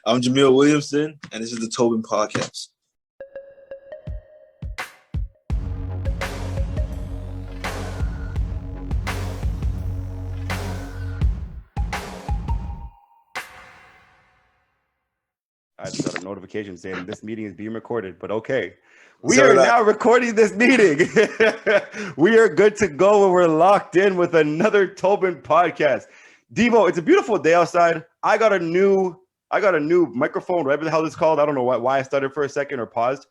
I'm Jameel Williamson, and this is the Toben podcast. I just got a notification saying this meeting is being recorded, but okay. We are now recording this meeting. We are good to go and we're locked in with another Toben podcast. Devo, it's a beautiful day outside. I got a new microphone, whatever the hell it's called. I don't know why I started for a second or paused.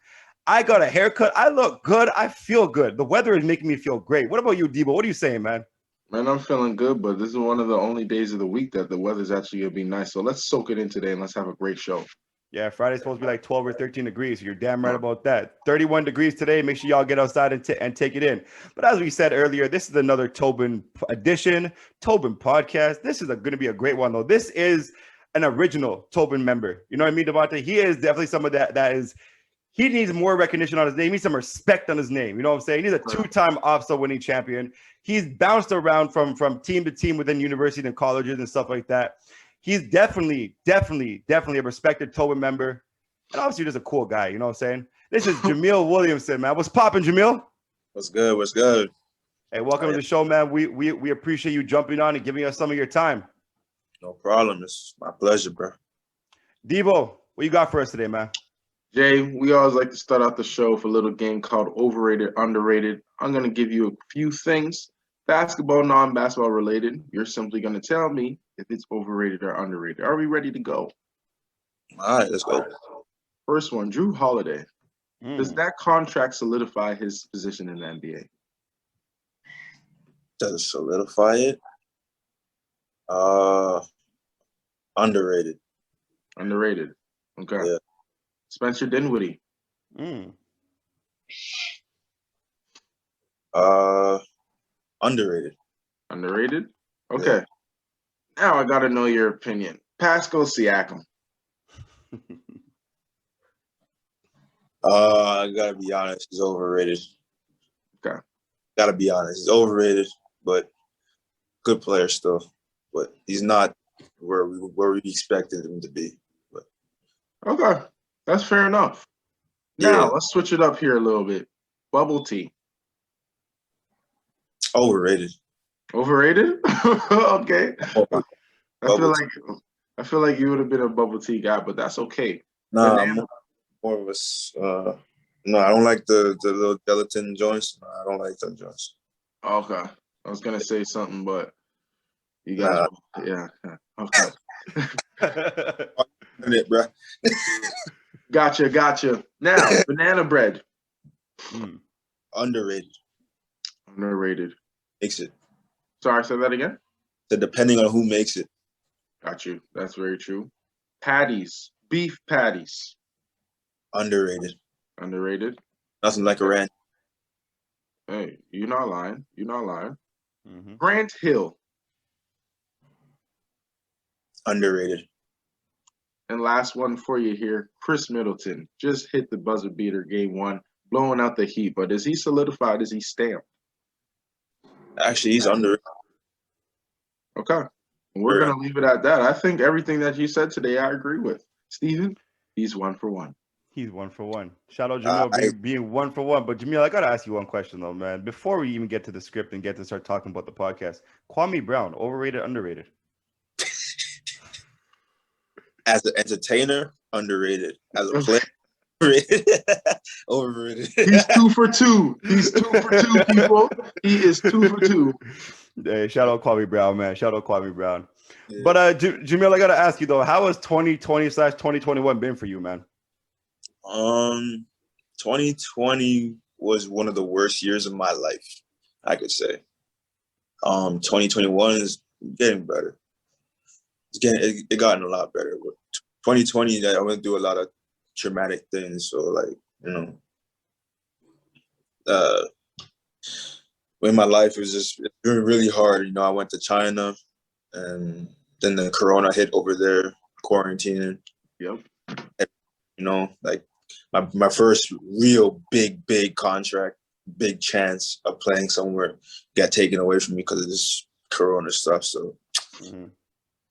I got a haircut. I look good. I feel good. The weather is making me feel great. What about you, Devo? What are you saying, man? Man, I'm feeling good, but this is one of the only days of the week that the weather's actually going to be nice. So let's soak it in today and let's have a great show. Yeah, Friday's supposed to be like 12 or 13 degrees. So you're damn right about that. 31 degrees today. Make sure y'all get outside and take it in. But as we said earlier, this is another Toben edition, Toben podcast. This is going to be a great one, though. This is an original Toben member. You know what I mean, Devontae? He is definitely someone that is, he needs more recognition on his name. He needs some respect on his name. You know what I'm saying? He's a two-time OFSA winning champion. He's bounced around from team to team within universities and colleges and stuff like that. He's definitely a respected Toben member. And obviously just a cool guy, you know what I'm saying? This is Jameel Williamson, man. What's poppin', Jameel? What's good? What's good? Hey, welcome to the show, man. We appreciate you jumping on and giving us some of your time. No problem. It's my pleasure, bro. Devo, what you got for us today, man? Jay, we always like to start out the show with a little game called Overrated, Underrated. I'm going to give you a few things, basketball, non-basketball related. You're simply going to tell me if it's overrated or underrated. Are we ready to go? All right, let's go. First one, Drew Holiday. Does that contract solidify his position in the NBA? Does it solidify it? Underrated. Underrated. Okay. Yeah. Spencer Dinwiddie. Underrated. Underrated? Okay. Yeah. Now I got to know your opinion. Pascal Siakam. I gotta be honest, he's overrated. Okay. Gotta be honest, he's overrated, but good player still. But he's not where we expected him to be. But Okay. That's fair enough. Now, let's switch it up here a little bit. Bubble tea. overrated. Overrated? Okay. I feel like you would have been a bubble tea guy, but that's okay. Nah, I'm more of a no, I don't like the little gelatin joints. No, I don't like them joints. Okay. I was gonna say something, but you guys yeah. Okay. It, bro. Gotcha. Now, banana bread. Underrated. Underrated. Makes it. Sorry, say that again? So depending on who makes it. Got you. That's very true. Patties. Beef patties. Underrated. Underrated. Nothing like a ranch. Hey, you're not lying. Mm-hmm. Grant Hill. Underrated. And last one for you here, Chris Middleton. Just hit the buzzer beater game one, blowing out the Heat. But is he solidified? Is he stamped? Actually, he's underrated. Okay. We're going to leave it at that. I think everything that you said today, I agree with. Steven, he's 1 for 1. He's 1 for 1. Shout out Jameel being 1 for 1. But Jameel, I got to ask you one question, though, man. Before we even get to the script and get to start talking about the podcast, Kwame Brown, overrated, underrated? As an entertainer, underrated. As a player, overrated. Overrated. He's 2 for 2. He's 2 for 2, people. He is 2 for 2. Hey, shout out Kwame Brown, man. Shout out Kwame Brown. Yeah. But Jameel, I got to ask you, though, how has 2020/2021 been for you, man? 2020 was one of the worst years of my life, I could say. 2021 is getting better. It gotten a lot better. But 2020, I went through a lot of traumatic things. So, like, when my life was just doing really hard, I went to China, and then the corona hit over there, quarantining. Yep. And, like my first real big contract, big chance of playing somewhere got taken away from me because of this corona stuff. So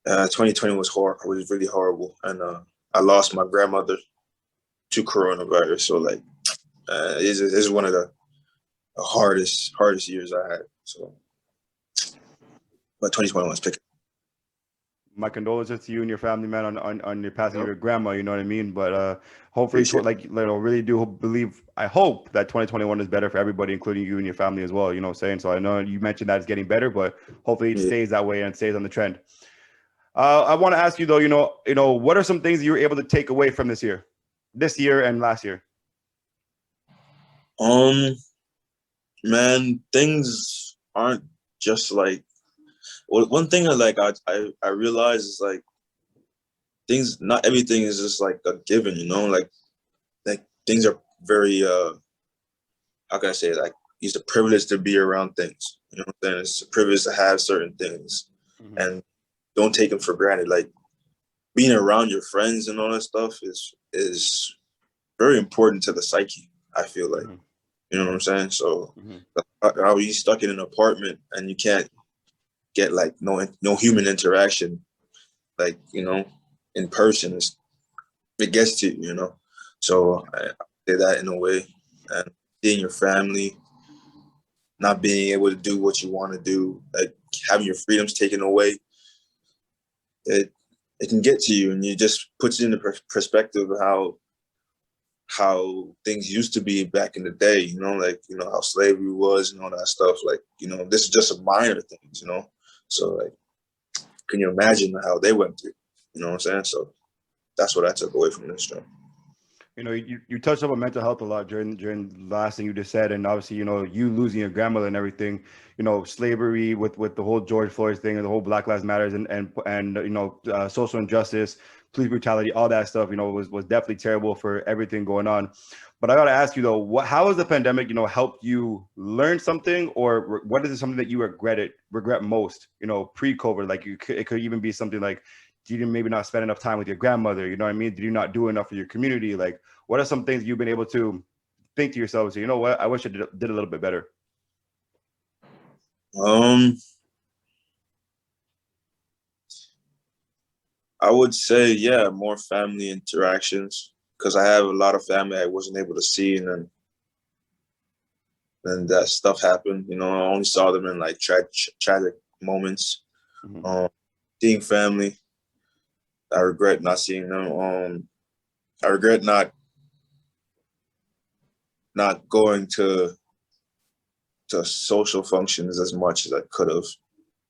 2020 was really horrible, and I lost my grandmother to coronavirus. So like, it's one of the hardest years I had. So, but 2021 was picking. My condolences to you and your family, man, on your passing of your grandma. You know what I mean? But hopefully, Appreciate like, really do believe. I hope that 2021 is better for everybody, including you and your family as well. You know what I'm saying? So I know you mentioned that it's getting better, but hopefully it stays that way and stays on the trend. I want to ask you though, what are some things you were able to take away from this year and last year? Man, things aren't just like. Well, one thing I realize is like things. Not everything is just like a given, you know. Like things are very how can I say it? Like it's a privilege to be around things. You know what I'm saying? It's a privilege to have certain things, and don't take them for granted. Like being around your friends and all that stuff is very important to the psyche. I feel like, you know what I'm saying? So how you stuck in an apartment and you can't get like no human interaction, like, you know, in person, it gets to you, you know. So I say that in a way, and seeing your family, not being able to do what you want to do, like having your freedoms taken away, it can get to you, and it just puts you in the perspective of how things used to be back in the day, you know, like, you know, how slavery was and all that stuff. Like, you know, this is just a minor things, you know. So like, can you imagine how they went through? You know what I'm saying? So that's what I took away from this show. You know, you touched up on mental health a lot during the last thing you just said, and obviously, you know, you losing your grandmother and everything, you know, slavery with the whole George Floyd thing and the whole Black Lives Matters and you know, social injustice, police brutality, all that stuff, you know, was definitely terrible for everything going on. But I got to ask you though, how has the pandemic, you know, helped you learn something, or what is something that you regret most, you know, pre-COVID? Like it could even be something like, you didn't maybe not spend enough time with your grandmother, you know what I mean? Did you not do enough for your community? Like, what are some things you've been able to think to yourself and say, you know what, I wish I did a little bit better? I would say, yeah, more family interactions, because I have a lot of family I wasn't able to see, and then that stuff happened. You know, I only saw them in like tragic moments. Seeing family, I regret not seeing them. I regret not going to social functions as much as I could have.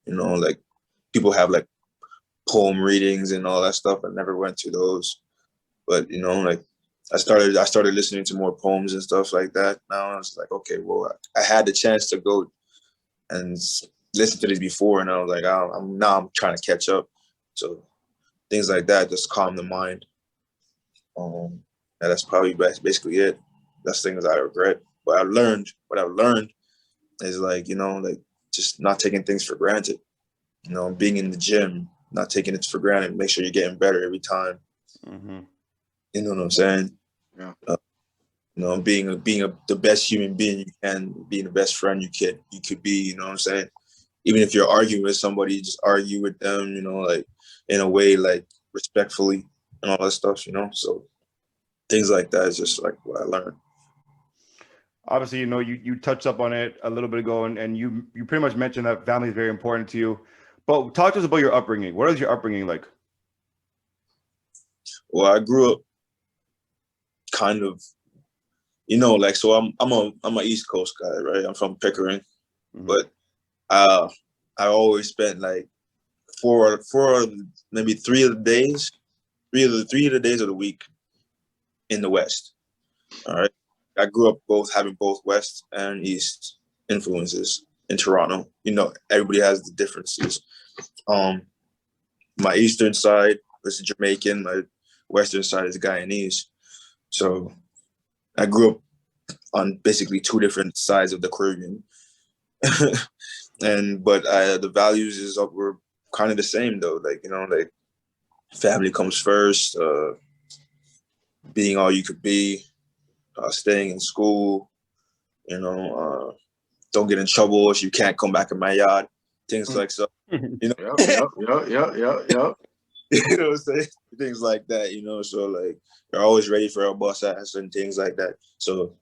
You know, like people have like poem readings and all that stuff. I never went to those, but you know, like I started listening to more poems and stuff like that. Now I was like, okay, well, I had the chance to go and listen to this before, and I was like, I'm trying to catch up. So things like that just calm the mind. And that's probably basically it. That's things I regret. What I've learned is like, you know, like just not taking things for granted. You know, being in the gym, not taking it for granted. Make sure you're getting better every time. You know what I'm saying? Yeah. You know, being the best human being you can, being the best friend you could be. You know what I'm saying? Even if you're arguing with somebody, just argue with them. You know, like in a way, like respectfully and all that stuff. You know, so things like that is just like what I learned. Obviously, you know, you touched up on it a little bit ago, and you pretty much mentioned that family is very important to you. But talk to us about your upbringing. What is your upbringing like? Well, I grew up kind of, you know, like, so I'm a East Coast guy, right? I'm from Pickering, but I always spent like four maybe three of the days of the week in the West. All right. I grew up having both West and East influences in Toronto. You know, everybody has the differences. My eastern side is Jamaican, my western side is Guyanese. So I grew up on basically two different sides of the Caribbean. But the values were kind of the same though. Like, you know, like family comes first, being all you could be, staying in school, you know, don't get in trouble if you can't come back in my yard, things like so. You know, Yep. You know what I'm saying? Things like that, you know. So like they're always ready for a bust ass and things like that. So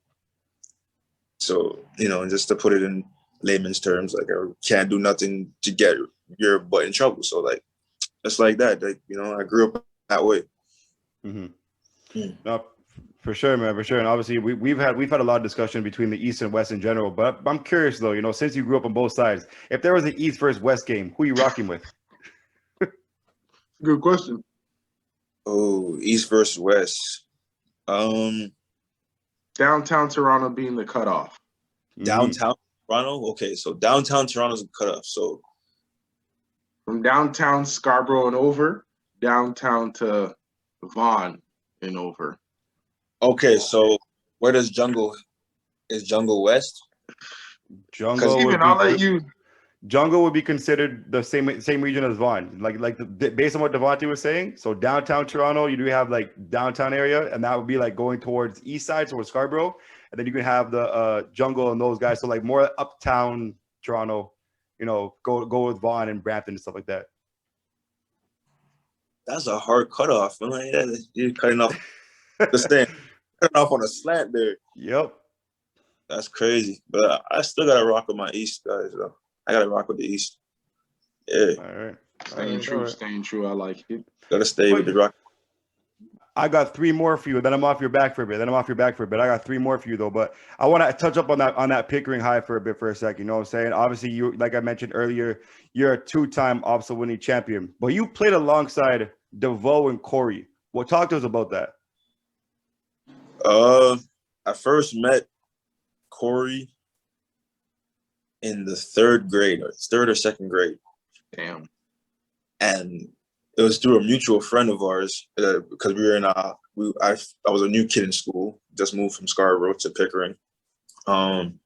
you know, just to put it in layman's terms, like I can't do nothing to get your butt in trouble. So like just like that. Like, you know, I grew up that way. Mm-hmm. Mm. No, for sure, man, for sure. And obviously, we've had a lot of discussion between the East and West in general. But I'm curious though, you know, since you grew up on both sides, if there was an East versus West game, who you rocking with? Good question. Oh, East versus West. Um, Downtown Toronto being the cutoff. Downtown Toronto. Okay, so downtown Toronto's a cutoff. So From downtown Scarborough and over, downtown to Vaughan and over. okay, so where does Jungle is Jungle West? Jungle Steven, would I'll be let you. Jungle would be considered the same region as Vaughan, based on what Devontae was saying. So downtown Toronto, you do have like downtown area, and that would be like going towards east side, towards Scarborough, and then you can have the Jungle and those guys. So like more uptown Toronto, you know, go with Vaughan and Brampton and stuff like that. That's a hard cutoff. I'm like, yeah, you're cutting off the stand, cutting off on a slant there. Yep. That's crazy. But I still gotta rock with my East guys though. I gotta rock with the East. Yeah. All right. Staying true. I like it. Gotta stay with the rock. I got three more for you. Then I'm off your back for a bit. I got three more for you though. But I want to touch up on that Pickering High for a second. You know what I'm saying? Obviously, you, like I mentioned earlier, you're a two-time Opsa winning champion. But you played alongside DeVoe and Corey. Well, talk to us about that. I first met Corey in the third or second grade. Damn. And it was through a mutual friend of ours because we were in I was a new kid in school, just moved from Scarborough to Pickering, and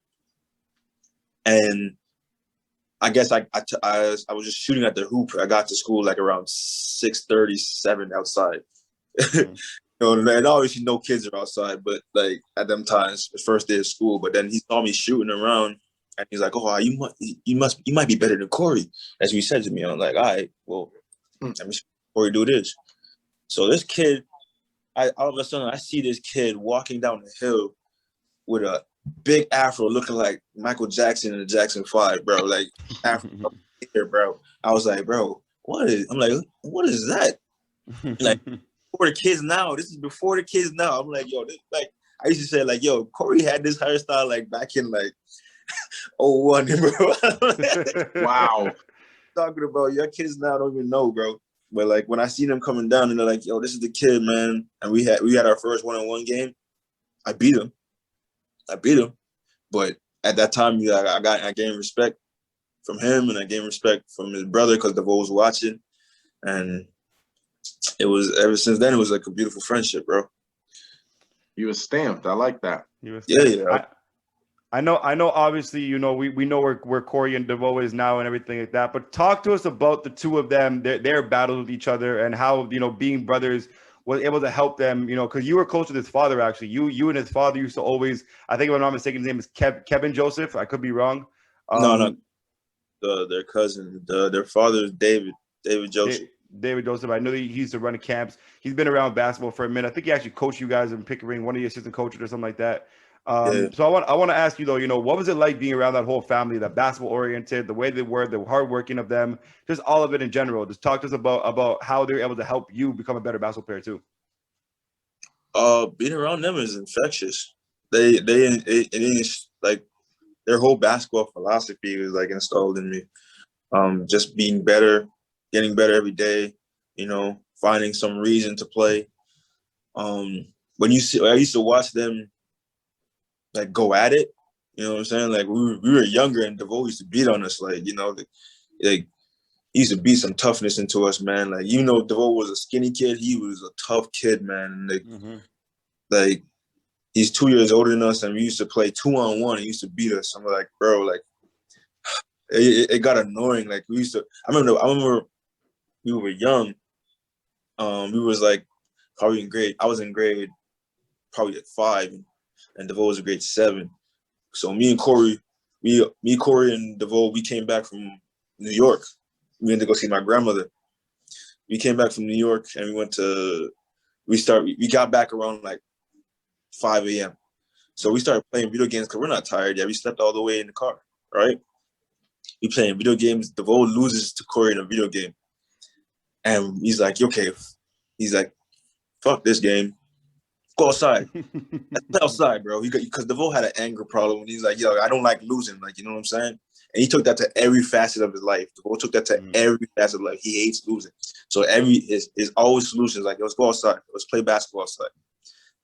I guess I was just shooting at the hoop. I got to school like around 6:37 outside. You know, and obviously no kids are outside, but like at them times, the first day of school. But then he saw me shooting around, and he's like, "Oh, you might be better than Corey," as he said to me. I'm like, "All right, well, let me see Corey do this." So this kid, all of a sudden I see this kid walking down the hill with a big afro, looking like Michael Jackson in the Jackson 5, bro. Like afro here, bro. I was like, bro, what is that? Like before the kids now. This is before the kids now. I'm like, yo, this, like I used to say, like, yo, Corey had this hairstyle like back in like 01, bro. Wow. Talking about your kids now don't even know, bro. But like when I see them coming down and they're like, yo, this is the kid, man. And we had our first one-on-one game. I beat him. But at that time, I gained respect from him, and I gained respect from his brother because DeVoe was watching. And it was ever since then, it was like a beautiful friendship, bro. You were stamped. I like that. Yeah. I know. Obviously, you know, we know where Corey and DeVoe is now and everything like that. But talk to us about the two of them, their battles with each other, and how, you know, being brothers was able to help them. You know, because you were close with his father. Actually, you and his father used to always. I think if I'm not mistaken, his name is Kevin Joseph. I could be wrong. No, their cousin. Their father is David Joseph. David Joseph. I know that he used to run camps. He's been around basketball for a minute. I think he actually coached you guys in Pickering, one of your assistant coaches or something like that. Yeah. So I want to ask you though, you know, what was it like being around that whole family, that basketball oriented, the way they were, the hardworking of them, just all of it in general. Just talk to us about how they're able to help you become a better basketball player too. Being around them is infectious. It is like their whole basketball philosophy was like installed in me. Just being better, getting better every day, you know, finding some reason to play. I used to watch them like go at it, you know what I'm saying? Like we were younger and DeVoe used to beat on us, like, you know, like he used to beat some toughness into us, man. Like, you know, DeVoe was a skinny kid, he was a tough kid, man. Like he's 2 years older than us, and we used to play 2-on-1. He used to beat us. I'm like, bro, like it got annoying. Like I remember we were young. We was like probably in grade. I was in grade probably at 5, and DeVoe was in grade 7. So me, Corey, and DeVoe, we came back from New York. We went to go see my grandmother, we came back from New York and we got back around like 5 a.m. So we started playing video games because we're not tired yet. We slept all the way in the car, right? We playing video games. DeVoe loses to Corey in a video game. And he's like, okay. He's like, fuck this game. Go outside. Let's play outside, bro. Because DeVoe had an anger problem. And he's like, yo, I don't like losing. Like, you know what I'm saying? And he took that to every facet of his life. DeVoe took that to every facet of life. He hates losing. So his always solutions like, let's go outside. Let's play basketball outside.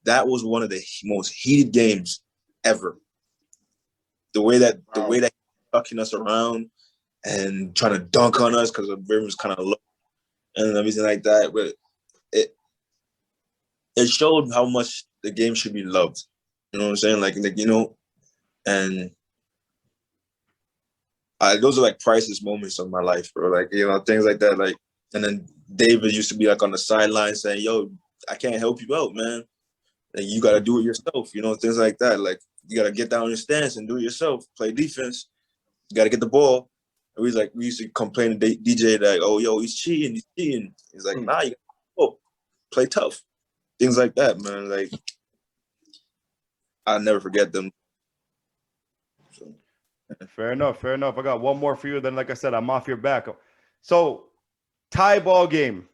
That was one of the most heated games ever. The way that he's fucking us around and trying to dunk on us because the rim was kind of low and everything like that. But it showed how much the game should be loved. You know what I'm saying? Like you know, and those are like priceless moments of my life, bro. Like, you know, things like that. Like, and then David used to be like on the sideline saying, yo, I can't help you out, man. Like, you got to do it yourself, you know, things like that. Like, you got to get down your stance and do it yourself. Play defense. You got to get the ball. And we used to complain to DJ like, oh, yo, he's cheating. He's like, nah, you got to go. Play tough. Things like that, man. Like, I'll never forget them. So. Fair enough. I got one more for you. Then, like I said, I'm off your back. So, tie ball game.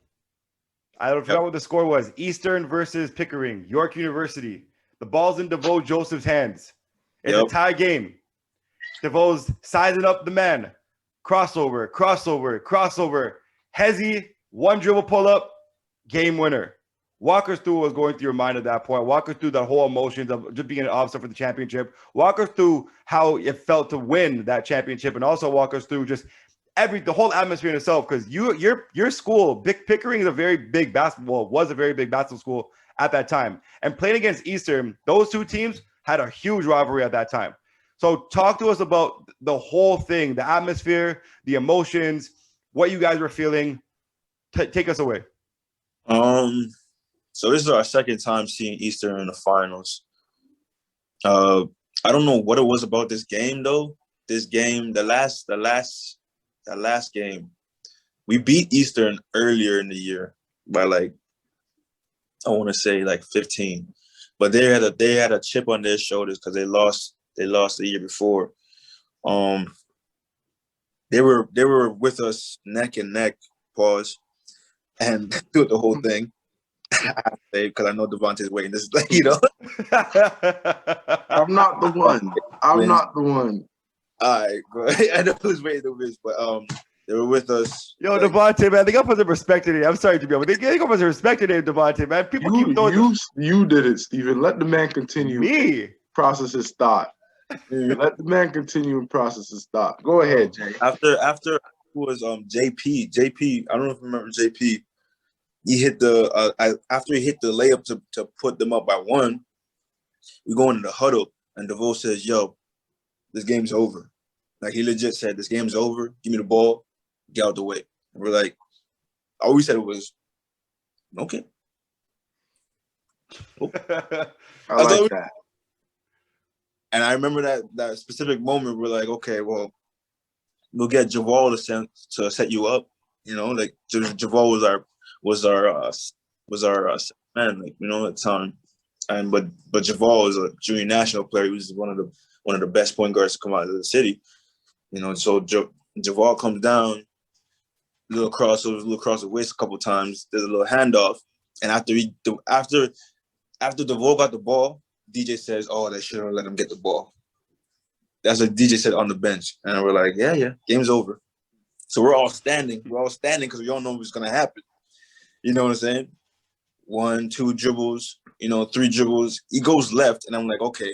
I forgot what the score was. Eastern versus Pickering, York University. The ball's in DeVoe Joseph's hands. It's a tie game. DeVoe's sizing up the man. Crossover. Hezzy, one dribble pull up, game winner. Walk us through what was going through your mind at that point. Walk us through the whole emotions of just being an officer for the championship. Walk us through how it felt to win that championship, and also walk us through just the whole atmosphere in itself, because your school, Pickering, was a very big basketball school at that time. And playing against Eastern, those two teams had a huge rivalry at that time. So talk to us about the whole thing, the atmosphere, the emotions, what you guys were feeling. Take us away. So this is our second time seeing Eastern in the finals. I don't know what it was about this game though. This game, the last game, we beat Eastern earlier in the year by like, I want to say like 15, but they had a chip on their shoulders because they lost the year before. They were with us neck and neck, and do the whole thing. I have to say, because I know Devontae's waiting. This is like, you know. I'm not the one. All right, bro. I know who's waiting to miss, but they were with us. Yo, like, Devontae, man, they got to put some respect in it. I'm sorry to be, but they got to put some respect in it, Devontae, man. People keep throwing. You did it, Steven. Let the man continue. Me process his thought. Let the man continue and process his thought. Go ahead, Jay. After who was JP? JP, I don't know if you remember JP. He hit after he hit the layup to put them up by 1. We go into the huddle, and DeVoe says, "Yo, this game's over." Like, he legit said, "This game's over. Give me the ball. Get out the way." And we're like, all we said was, "Okay." I like that. And I remember that specific moment. We're like, okay, well, we'll get Javal to set you up. You know, like Javal was our man, like, you know, at the time. And but Javal is a junior national player. He was one of the best point guards to come out of the city. You know, so Javal comes down, little cross the waist a couple times. There's a little handoff, and after Javal got the ball, DJ says, "Oh, they shouldn't let him get the ball." That's what DJ said on the bench, and we're like, "Yeah, game's over." So we're all standing because we all know what's gonna happen. You know what I'm saying? 1, 2 dribbles, 3 dribbles. He goes left, and I'm like, okay.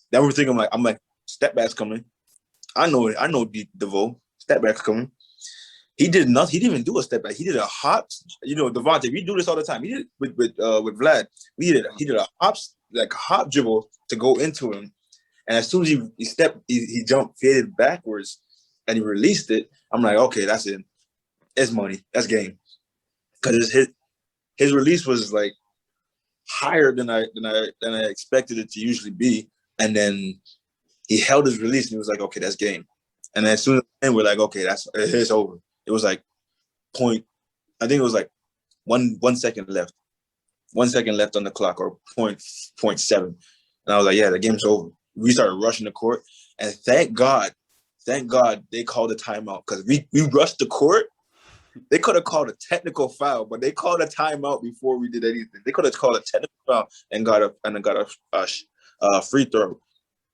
Then we're thinking, I'm like, step back's coming. I know DeVoe. Step back's coming. He did nothing. He didn't even do a step back. He did a hop. Devontae, we do this all the time. He did it with Vlad. He did a hop dribble to go into him. And as soon as he jumped, faded backwards, and he released it. I'm like, okay, that's it. It's money. That's game. Because his release was like higher than I expected it to usually be, and then he held his release and he was like, okay, that's game. And as soon as we're like, okay, it's over. It was like point I think it was like 1 second left. 1 second left on the clock, or 0.7. And I was like, yeah, the game's over. We started rushing the court. And thank God they called a timeout, because we rushed the court. They could have called a technical foul, but they called a timeout before we did anything. They could have called a technical foul and got a free throw.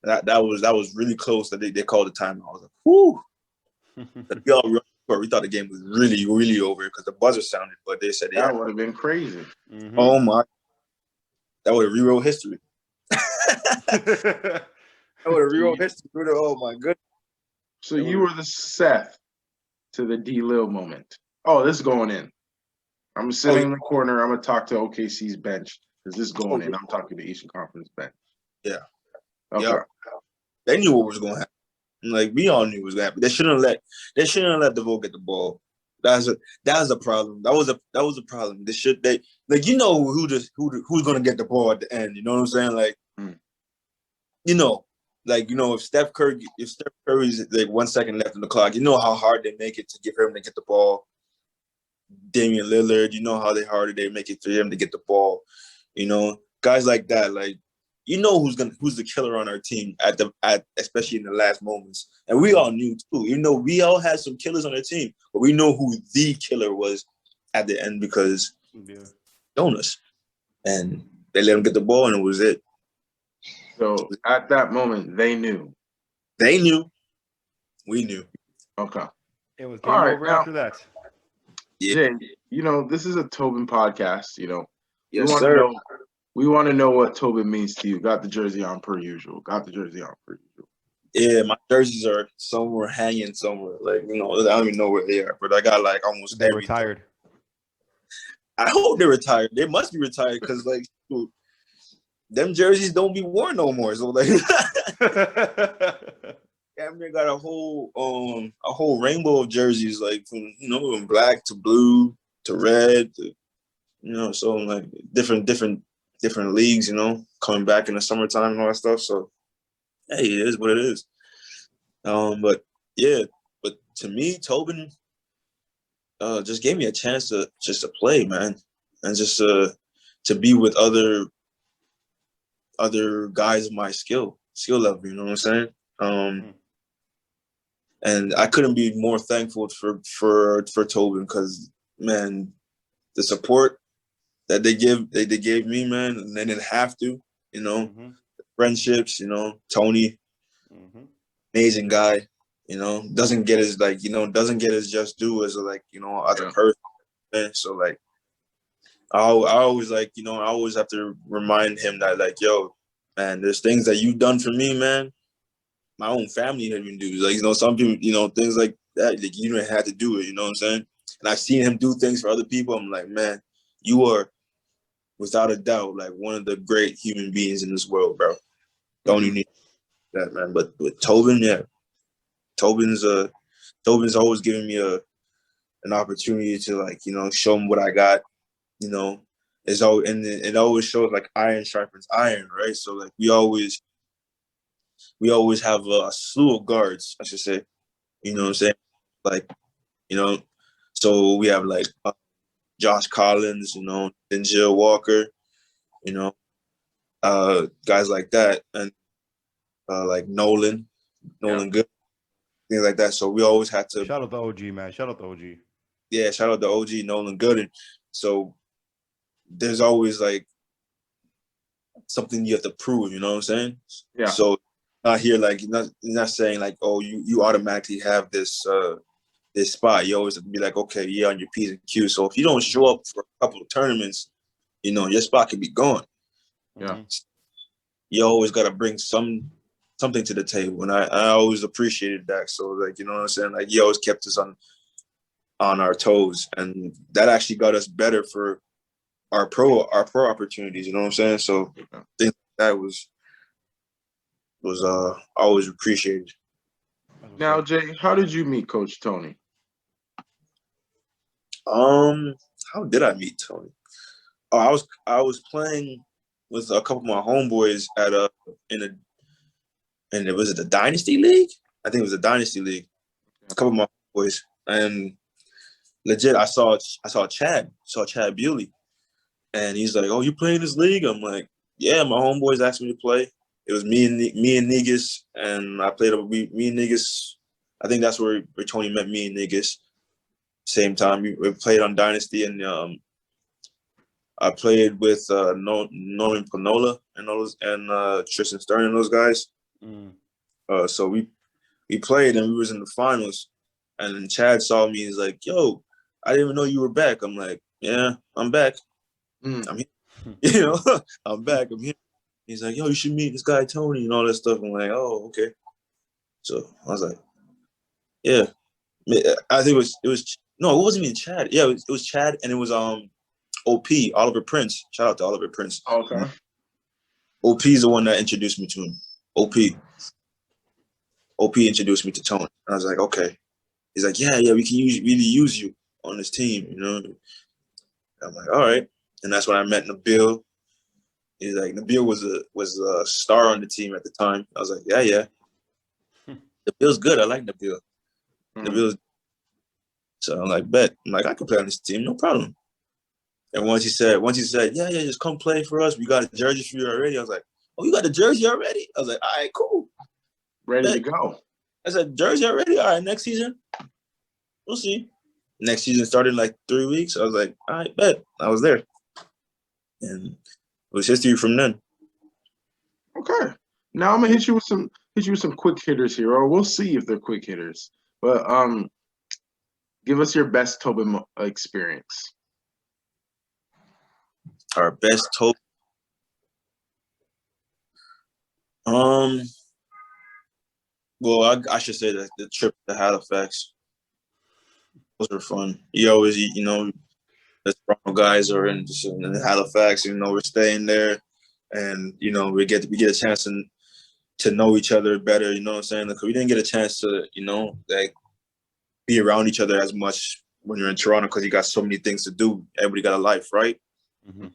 That was really close that they called a timeout. I was like, whoo. We all rushed the court. We thought the game was really, really over because the buzzer sounded, but they said, yeah. That would have been crazy. Mhm. Oh my. That would have rewrote history. That would have rewrote history. Oh my goodness. So you were the Seth to the D. Lil moment. Oh, this is going in. I'm sitting in the corner. I'm gonna talk to OKC's bench because this is going in. I'm talking to Eastern Conference bench. Yeah. Okay. Yep. They knew what was going to happen. Like, we all knew what was going to happen. They shouldn't have let DeVoe get the ball. That was a problem. That was a problem. Who's going to get the ball at the end. You know what I'm saying? Like, if Steph Curry's like 1 second left on the clock, you know how hard they make it to get him to get the ball. Damian Lillard, you know how hard they make it for him to get the ball. You know, guys like that, like, you know who's the killer on our team especially in the last moments. And we all knew too. You know, we all had some killers on our team, but we know who the killer was at the end because Jonas. And they let him get the ball, and it was it. So at that moment, they knew. They knew. We knew. Okay. It was game over after that. Yeah. Jay, you know, this is a Toben podcast, you know. Yes, sir. We want to know what Toben means to you. Got the jersey on per usual. Yeah, my jerseys are somewhere hanging somewhere. Like, you know, I don't even know where they are, but I got like almost They retired. I hope they're retired. They must be retired because, like, dude, them jerseys don't be worn no more. So, like, Amir got a whole rainbow of jerseys, like, from black to blue to red to, so like different leagues, coming back in the summertime and all that stuff. So, hey, it is what it is. But to me, Toben just gave me a chance to play, man, and just to be with other guys of my skill level. You know what I'm saying? And I couldn't be more thankful for Toben because, man, the support that they gave me, man, and they didn't have to, friendships, Tony, amazing guy, doesn't get his just due as as a person, man. So like, I always I always have to remind him that, like, yo, man, there's things that you've done for me, man. My own family didn't even do. Like, some people, things like that, like, you didn't have to do it, you know what I'm saying? And I've seen him do things for other people. I'm like, man, you are, without a doubt, like, one of the great human beings in this world, bro. Don't even need that, man. But with Toben, yeah. Toben's always giving me an opportunity to, like, show him what I got, It's always, and it always shows, like, iron sharpens iron, right? So, like, we always have a slew of guards, I should say. You know what I'm saying? Like, so we have, like, Josh Collins, Denzel Walker, guys like that, and like Nolan Good, things like that. So we always had to shout out the OG, man. Shout out the OG. Yeah, shout out the OG Nolan Good. And so there's always, like, something you have to prove, you know what I'm saying? Yeah. So not here, like, you're not saying, like, oh, you automatically have this spot. You always have to be like, okay, yeah, on your P's and Q's. So if you don't show up for a couple of tournaments, your spot could be gone. Yeah. You always got to bring something to the table, and I always appreciated that. So, like, you know what I'm saying? Like, he always kept us on our toes, and that actually got us better for our pro opportunities. You know what I'm saying? So I think that was always appreciated. Now, Jay, how did you meet Coach Tony? How did I meet Tony? Oh, I was playing with a couple of my homeboys at was it the Dynasty League? I think it was the Dynasty League. A couple of my boys, and legit, I saw Chad Bewley, and he's like, "Oh, you playing this league?" I'm like, "Yeah, my homeboys asked me to play." It was me and Negus, and I played with me and Negus. I think that's where Tony met me and Negus. Same time we played on Dynasty, and I played with Norman Panola and Tristan Stern and those guys. So we played and we was in the finals, and then Chad saw me. He's like, "Yo, I didn't even know you were back." I'm like, "Yeah, I'm back. I'm here. I'm back. I'm here." He's like, "Yo, you should meet this guy Tony and all that stuff." I'm like, "Oh, okay." So I was like, "Yeah." I think it was no, it wasn't even Chad. Yeah, it was Chad, and it was OP Oliver Prince. Shout out to Oliver Prince. Okay. OP is the one that introduced me to him. OP introduced me to Tony. And I was like, okay. He's like, yeah, we can really use you on this team, And I'm like, all right. And that's when I met Nabil. He's like, Nabil was a star on the team at the time. I was like, yeah. Nabil's good. I like Nabil. Nabil's. So I'm like, bet. I'm like, I can play on this team, no problem. And once he said, yeah, just come play for us. We got a jersey for you already. I was like, oh, you got a jersey already? I was like, all right, cool. Ready to go. I said, jersey already? All right, next season, we'll see. Next season started in like 3 weeks. I was like, all right, bet. I was there. And it was history from then. Okay. Now I'm gonna hit you with some quick hitters here, or we'll see if they're quick hitters. But give us your best Toben experience. Our best Toben. Well, I should say that the trip to Halifax. Those were fun. You always, the Toronto guys are in Halifax. We're staying there, and we get a chance to know each other better. You know what I'm saying? Like, we didn't get a chance to, like be around each other as much when you're in Toronto because you got so many things to do. Everybody got a life, right? Mm-hmm.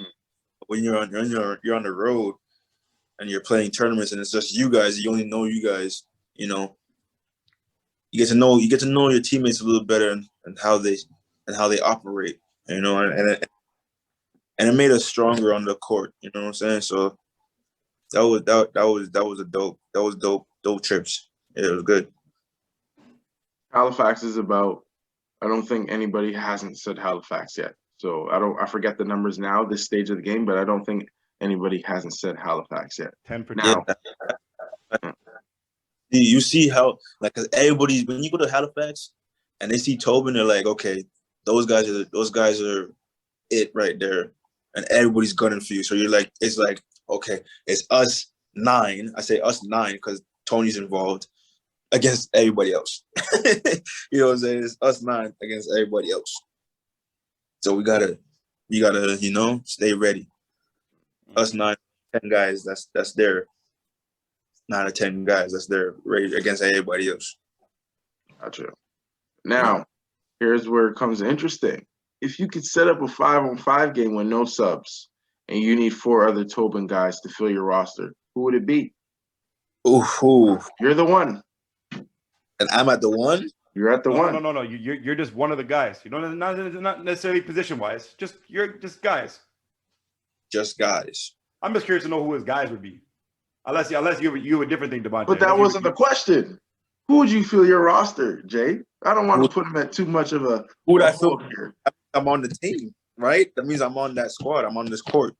When you're on the road and you're playing tournaments and it's just you guys, you only know you guys. You get to know your teammates a little better and how they operate. And it made us stronger on the court. You know what I'm saying? So that was dope trips. Yeah, it was good. Halifax is about. I don't think anybody hasn't said Halifax yet. So I forget the numbers now, this stage of the game, but I don't think anybody hasn't said Halifax yet. 10%. Now, you see how, like, cause everybody, when you go to Halifax and they see Toben, they're like, okay, those guys are it right there, and everybody's gunning for you. So you're like, it's like, okay, it's us 9. I say us 9 because Tony's involved against everybody else. You know what I'm saying? It's us 9 against everybody else. So we gotta stay ready. Us 9, 10 guys. That's there. 9 or 10 guys. That's there ready against everybody else. Gotcha. Now, here's where it comes interesting. If you could set up a 5-on-5 game with no subs, and you need 4 other Toben guys to fill your roster, who would it be? Ooh. You're the one. And I'm at the one? You're at the one. No. You're just one of the guys. You don't not necessarily position wise. You're just guys. Just guys. I'm just curious to know who his guys would be. Unless you have a different thing, Devontae. But that wasn't the question. Who would you fill your roster, Jay? I don't want to put him at too much of a. Who would I feel here? I'm on the team, right? That means I'm on that squad. I'm on this court.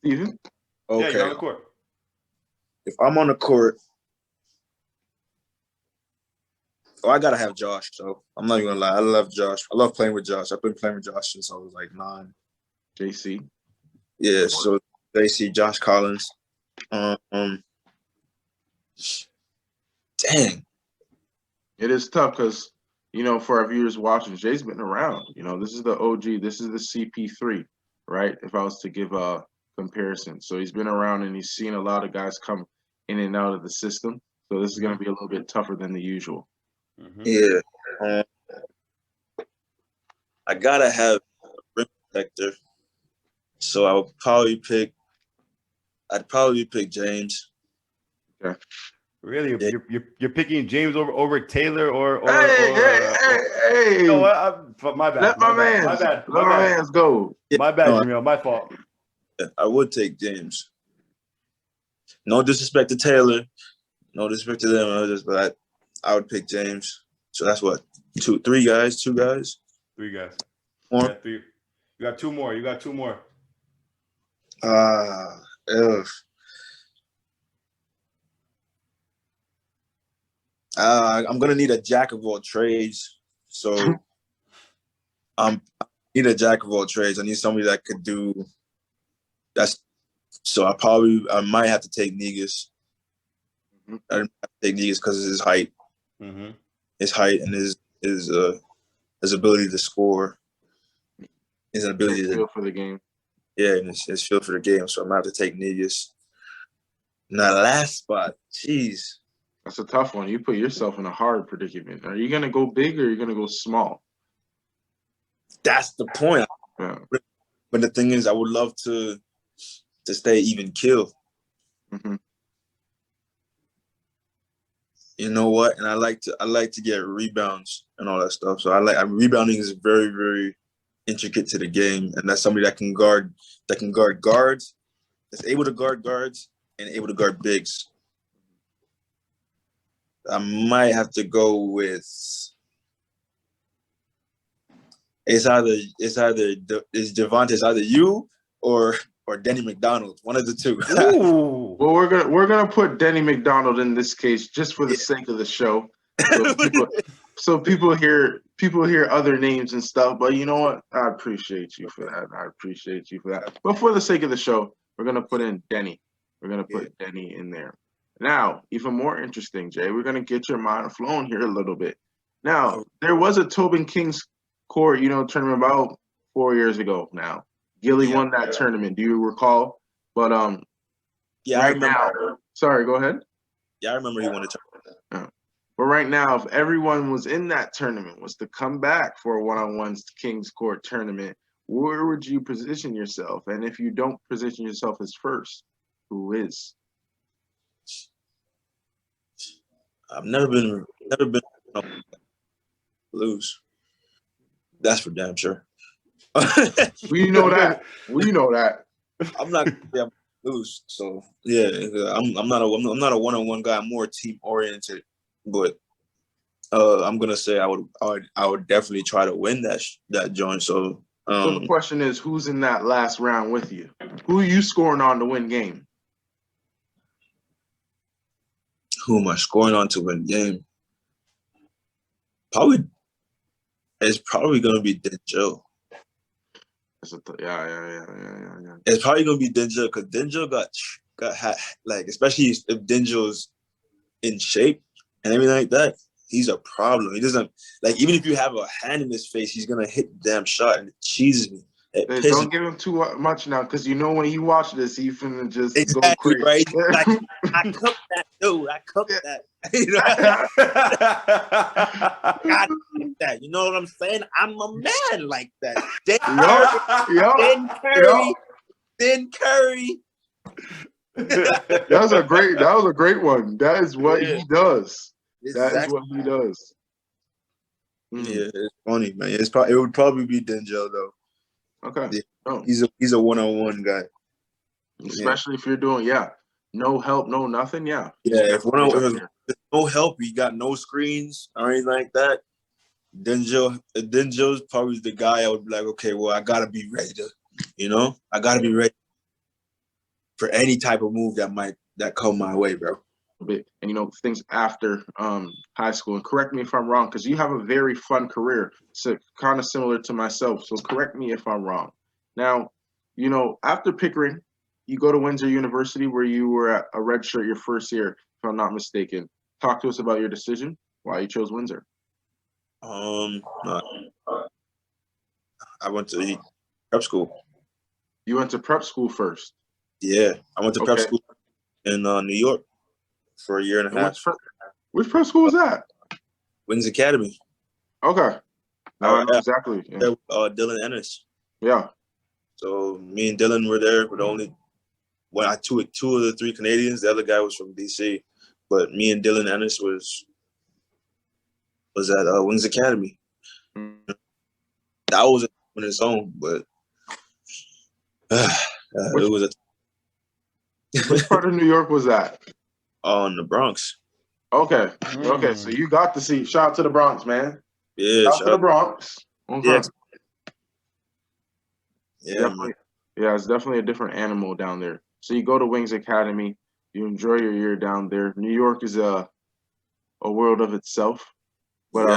Steven? Okay. Yeah, Okay. you're on the court. If I'm on the court, I gotta have Josh. So I'm not even gonna lie. I love Josh. I love playing with Josh. I've been playing with Josh since I was like 9. JC. Yeah. So JC, Josh Collins. Dang. It is tough because, for our viewers watching, Jay's been around. This is the OG. This is the CP3, right? If I was to give a comparison. So he's been around and he's seen a lot of guys come in and out of the system. So this is going to be a little bit tougher than the usual. Mm-hmm. Yeah. I gotta have a rim protector. So I'd probably pick James. Okay. Really, Yeah. you're picking James over Taylor or Hey. You know what? My bad. Let my mans go. Yeah, My bad, no, Jameel. My fault. I would take James. No disrespect to Taylor, no disrespect to them, but I would pick James. So that's what, two guys. 3 guys. More. Yeah, 3. You got 2 more. Ugh. I'm gonna need a jack of all trades. So I need a jack of all trades. I need somebody that could do that's. So I might have to take Negus. I have to take Negus because of his height. Mm-hmm. His height and his ability to score. His ability to feel for the game. Yeah, and his feel for the game. So I'm gonna have to take Negus. Now last spot, jeez. That's a tough one. You put yourself in a hard predicament. Are you gonna go big or are you gonna go small? That's the point. Yeah. But the thing is, I would love to stay even kill. Mm-hmm. You know what? And I like to get rebounds and all that stuff. So rebounding is very, very intricate to the game, and that's somebody that can guard guards, that's able to guard guards and able to guard bigs. I might have to go with it's either you or Denny McDonald, one of the two. Ooh. Well, we're gonna put Denny McDonald in this case just for the sake of the show. So people hear other names and stuff, but you know what? I appreciate you for that. But for the sake of the show, we're gonna put in Denny. We're gonna put Denny in there. Now, even more interesting, Jay, we're gonna get your mind flowing here a little bit. Now, there was a Toben Kings Court, tournament about 4 years ago now. Gilly won that tournament. Do you recall? But yeah, right I remember. now, sorry, go ahead. Yeah, I remember he won the tournament. But right now, if everyone was in that tournament, was to come back for a one-on-one Kings Court tournament, where would you position yourself? And if you don't position yourself as first, who is? I've never been lose. That's for damn sure. We know that. I'm not gonna lose. So yeah, I'm not a one-on-one guy. I'm more team oriented. But I'm gonna say I would definitely try to win that joint. So so the question is, who's in that last round with you? Who are you scoring on to win game? Who am I scoring on to win game? It's probably gonna be Denjo. Yeah. It's probably gonna be Denjo because Denjo got like, especially if Denjo's in shape and everything like that. He's a problem. He doesn't like, even if you have a hand in his face, he's gonna hit the damn shot, and it cheeses me. Don't give him too much now, because when he watch this, he finna just exactly go crazy. Right. Like, I cooked that, dude. I cooked that. You know? God, that. You know what I'm saying? I'm a man like that. Then Curry. That was a great one. That is what he does. That is what he does. Yeah, it's funny, man. It would probably be Denzel though. Okay. Yeah. He's a one-on-one guy. Especially if you're doing no help, no nothing. Yeah. Yeah, if no help, you got no screens or anything like that. Denzel's probably the guy I would be like, okay, well, I gotta be ready to, I gotta be ready for any type of move that come my way, bro. And things after high school. And correct me if I'm wrong, because you have a very fun career, so kind of similar to myself. So correct me if I'm wrong. Now, after Pickering, you go to Windsor University, where you were at a redshirt your first year, if I'm not mistaken. Talk to us about your decision, why you chose Windsor. I went to prep school. You went to prep school first? Yeah, I went to prep school in New York for a year and a half. Which prep school was that? Wings Academy. Okay. Exactly. Yeah. Dylan Ennis. Yeah. So me and Dylan were there, but two of the three Canadians. The other guy was from DC. but me and Dylan Ennis was at Wings Academy. That was on its own, but it was Which part of New York was that? in the Bronx. Okay. Okay. So you got to see. Shout out to the Bronx, man. Yeah, Shout out to the Bronx. Okay. Yeah, yeah, Definitely. Yeah, it's definitely a different animal down there. So you go to Wings Academy, you enjoy your year down there. New York is a world of itself. But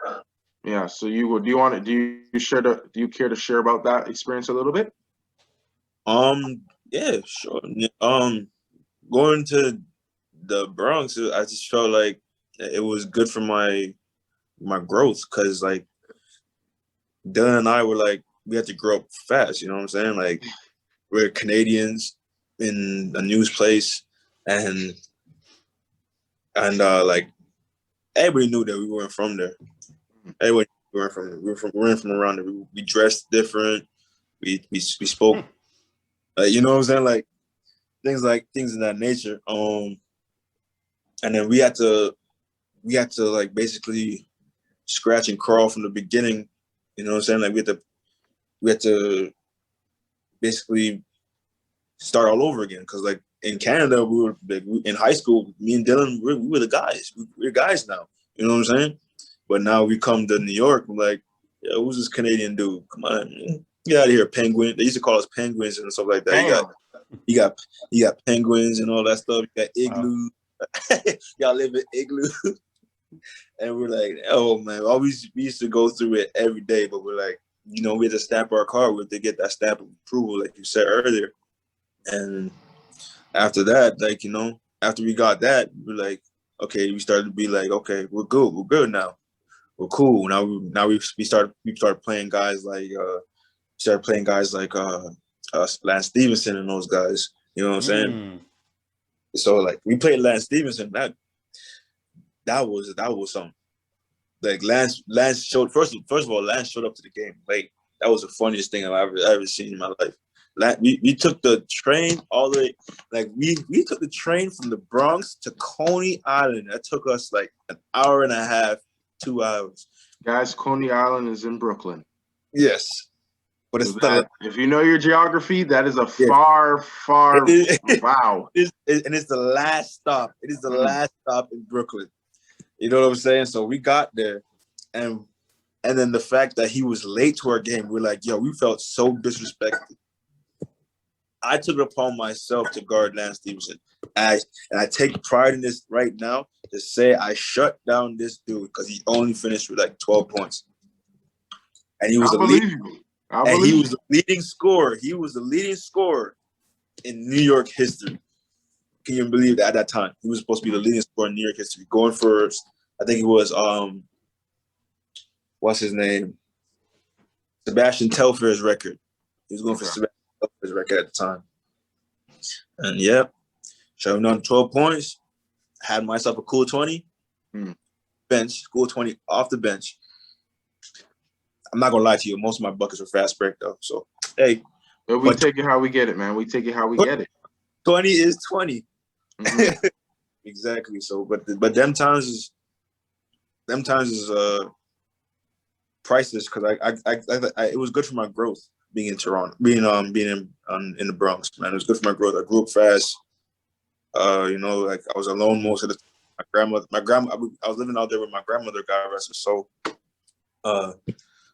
yeah. yeah. So do you care to share about that experience a little bit? Yeah, sure. Going to the Bronx, I just felt like it was good for my growth, because like Dylan and I were like, we had to grow up fast. You know what I'm saying? Like, we're Canadians in a new place, and like everybody knew that we weren't from there. Everybody we weren't from. We weren't from around there. We dressed different. We spoke. You know what I'm saying? Like things in that nature. And then we had to like basically scratch and crawl from the beginning. You know what I'm saying? Like we had to basically start all over again, because like in Canada, we were like, in high school, me and Dylan, we were the guys. We're guys now. You know what I'm saying? But now we come to New York, we're like, yeah, who's this Canadian dude? Come on, man. Get out of here, penguin. They used to call us penguins and stuff like that. Damn. You got penguins and all that stuff. You got igloo. Y'all live in igloo. And we're like, oh man, we used to go through it every day, but we're like, you know, we had to stamp our card. We had to get that stamp of approval, like you said earlier. And after that, like, you know, after we got that, we're like, okay, we started to be like, okay, we're good now. We're cool. Now we started playing guys like Lance Stevenson and those guys. You know what I'm saying? So like we played Lance Stevenson. That was something. Like Lance showed first of all, Lance showed up to the game late. That was the funniest thing I've ever seen in my life. We took the train all the way, like we took the train from the Bronx to Coney Island. That took us like an hour and a half, 2 hours. Guys, Coney Island is in Brooklyn. Yes. But it's if you know your geography, that is a far wow. It's the last stop. It is the last stop in Brooklyn. You know what I'm saying? So we got there, and then the fact that he was late to our game, we're like, yo, we felt so disrespected. I took it upon myself to guard Lance Stevenson. And I take pride in this right now to say I shut down this dude because he only finished with like 12 points. And he was he was the leading scorer. He was the leading scorer in New York history. Can you believe that at that time? He was supposed to be the leading scorer in New York history. Going for, I think it was, what's his name? Sebastian Telfair's record. He was going for Sebastian Telfair's record at the time. And yep, shut him down 12 points. Had myself a cool 20. Bench, cool 20 off the bench. I'm not gonna lie to you. Most of my buckets were fast break though. So hey, but we take it how we get it, man. We take it how we get it. 20 is 20. Exactly. So, but them times is priceless, because I it was good for my growth being in Toronto, being in the Bronx. Man, it was good for my growth. I grew up fast. You know, like I was alone most of the time. I was living out there with my grandmother, God rest her soul.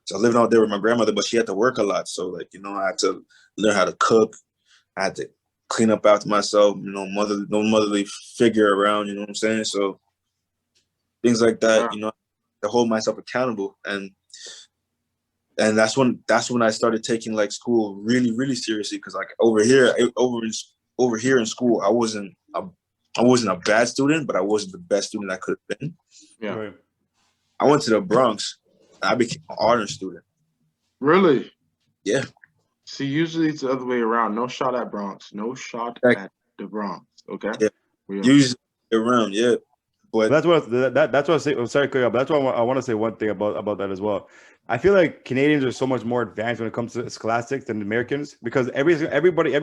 So I was living out there with my grandmother, but she had to work a lot. So like, you know, I had to learn how to cook. I had to clean up after myself, you know, no motherly figure around, you know what I'm saying? So things like that, you know, to hold myself accountable. And that's when I started taking like school really, really seriously. Cause like over here in school, I wasn't a bad student, but I wasn't the best student I could have been. Yeah. Right. I went to the Bronx. I became an honor student. Really? Yeah. See, usually it's the other way around. No shot at Bronx. No shot at the Bronx. Okay. Yeah. Usually around, yeah. But that's what I say. I'm sorry, but that's why I want to say one thing about that as well. I feel like Canadians are so much more advanced when it comes to scholastics than Americans, because every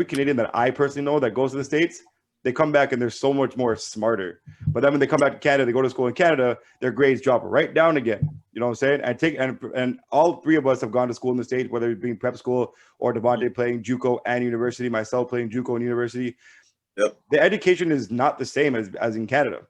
Canadian that I personally know that goes to the States, they come back and they're so much more smarter. But then when they come back to Canada, they go to school in Canada, their grades drop right down again. You know what I'm saying? And all three of us have gone to school in the States, whether it being prep school or Devontae playing JUCO and university, myself playing JUCO and university. Yep. The education is not the same as in Canada.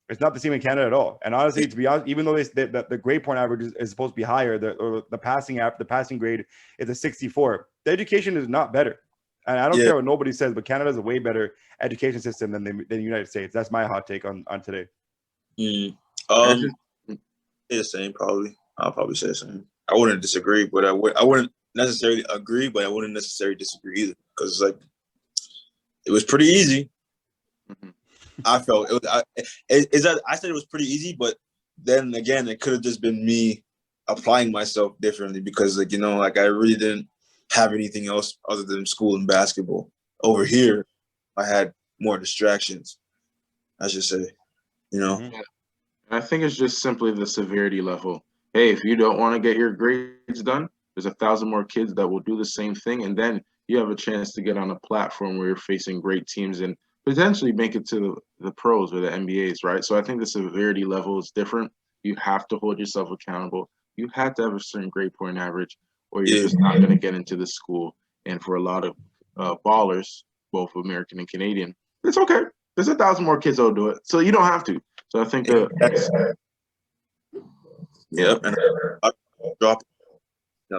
It's not the same in Canada at all. And honestly, to be honest, even though the grade point average is supposed to be higher, the passing grade is a 64. The education is not better. And I don't care what nobody says, but Canada has a way better education system than the United States. That's my hot take on today. The same probably. I'll probably say the same. I wouldn't disagree, but I wouldn't necessarily agree, but I wouldn't necessarily disagree either, because it was pretty easy. Mm-hmm. I felt it was. I said it was pretty easy, but then again, it could have just been me applying myself differently, because I really didn't have anything else other than school and basketball. Over here, I had more distractions, I should say. And I think it's just simply the severity level. Hey, if you don't want to get your grades done, there's 1,000 more kids that will do the same thing, and then you have a chance to get on a platform where you're facing great teams and potentially make it to the pros or the NBAs, right? So I think the severity level is different. You have to hold yourself accountable. You have to have a certain grade point average, or you're just not going to get into the school. And for a lot of ballers, both American and Canadian, it's okay. There's 1,000 more kids that'll do it, so you don't have to. So I think and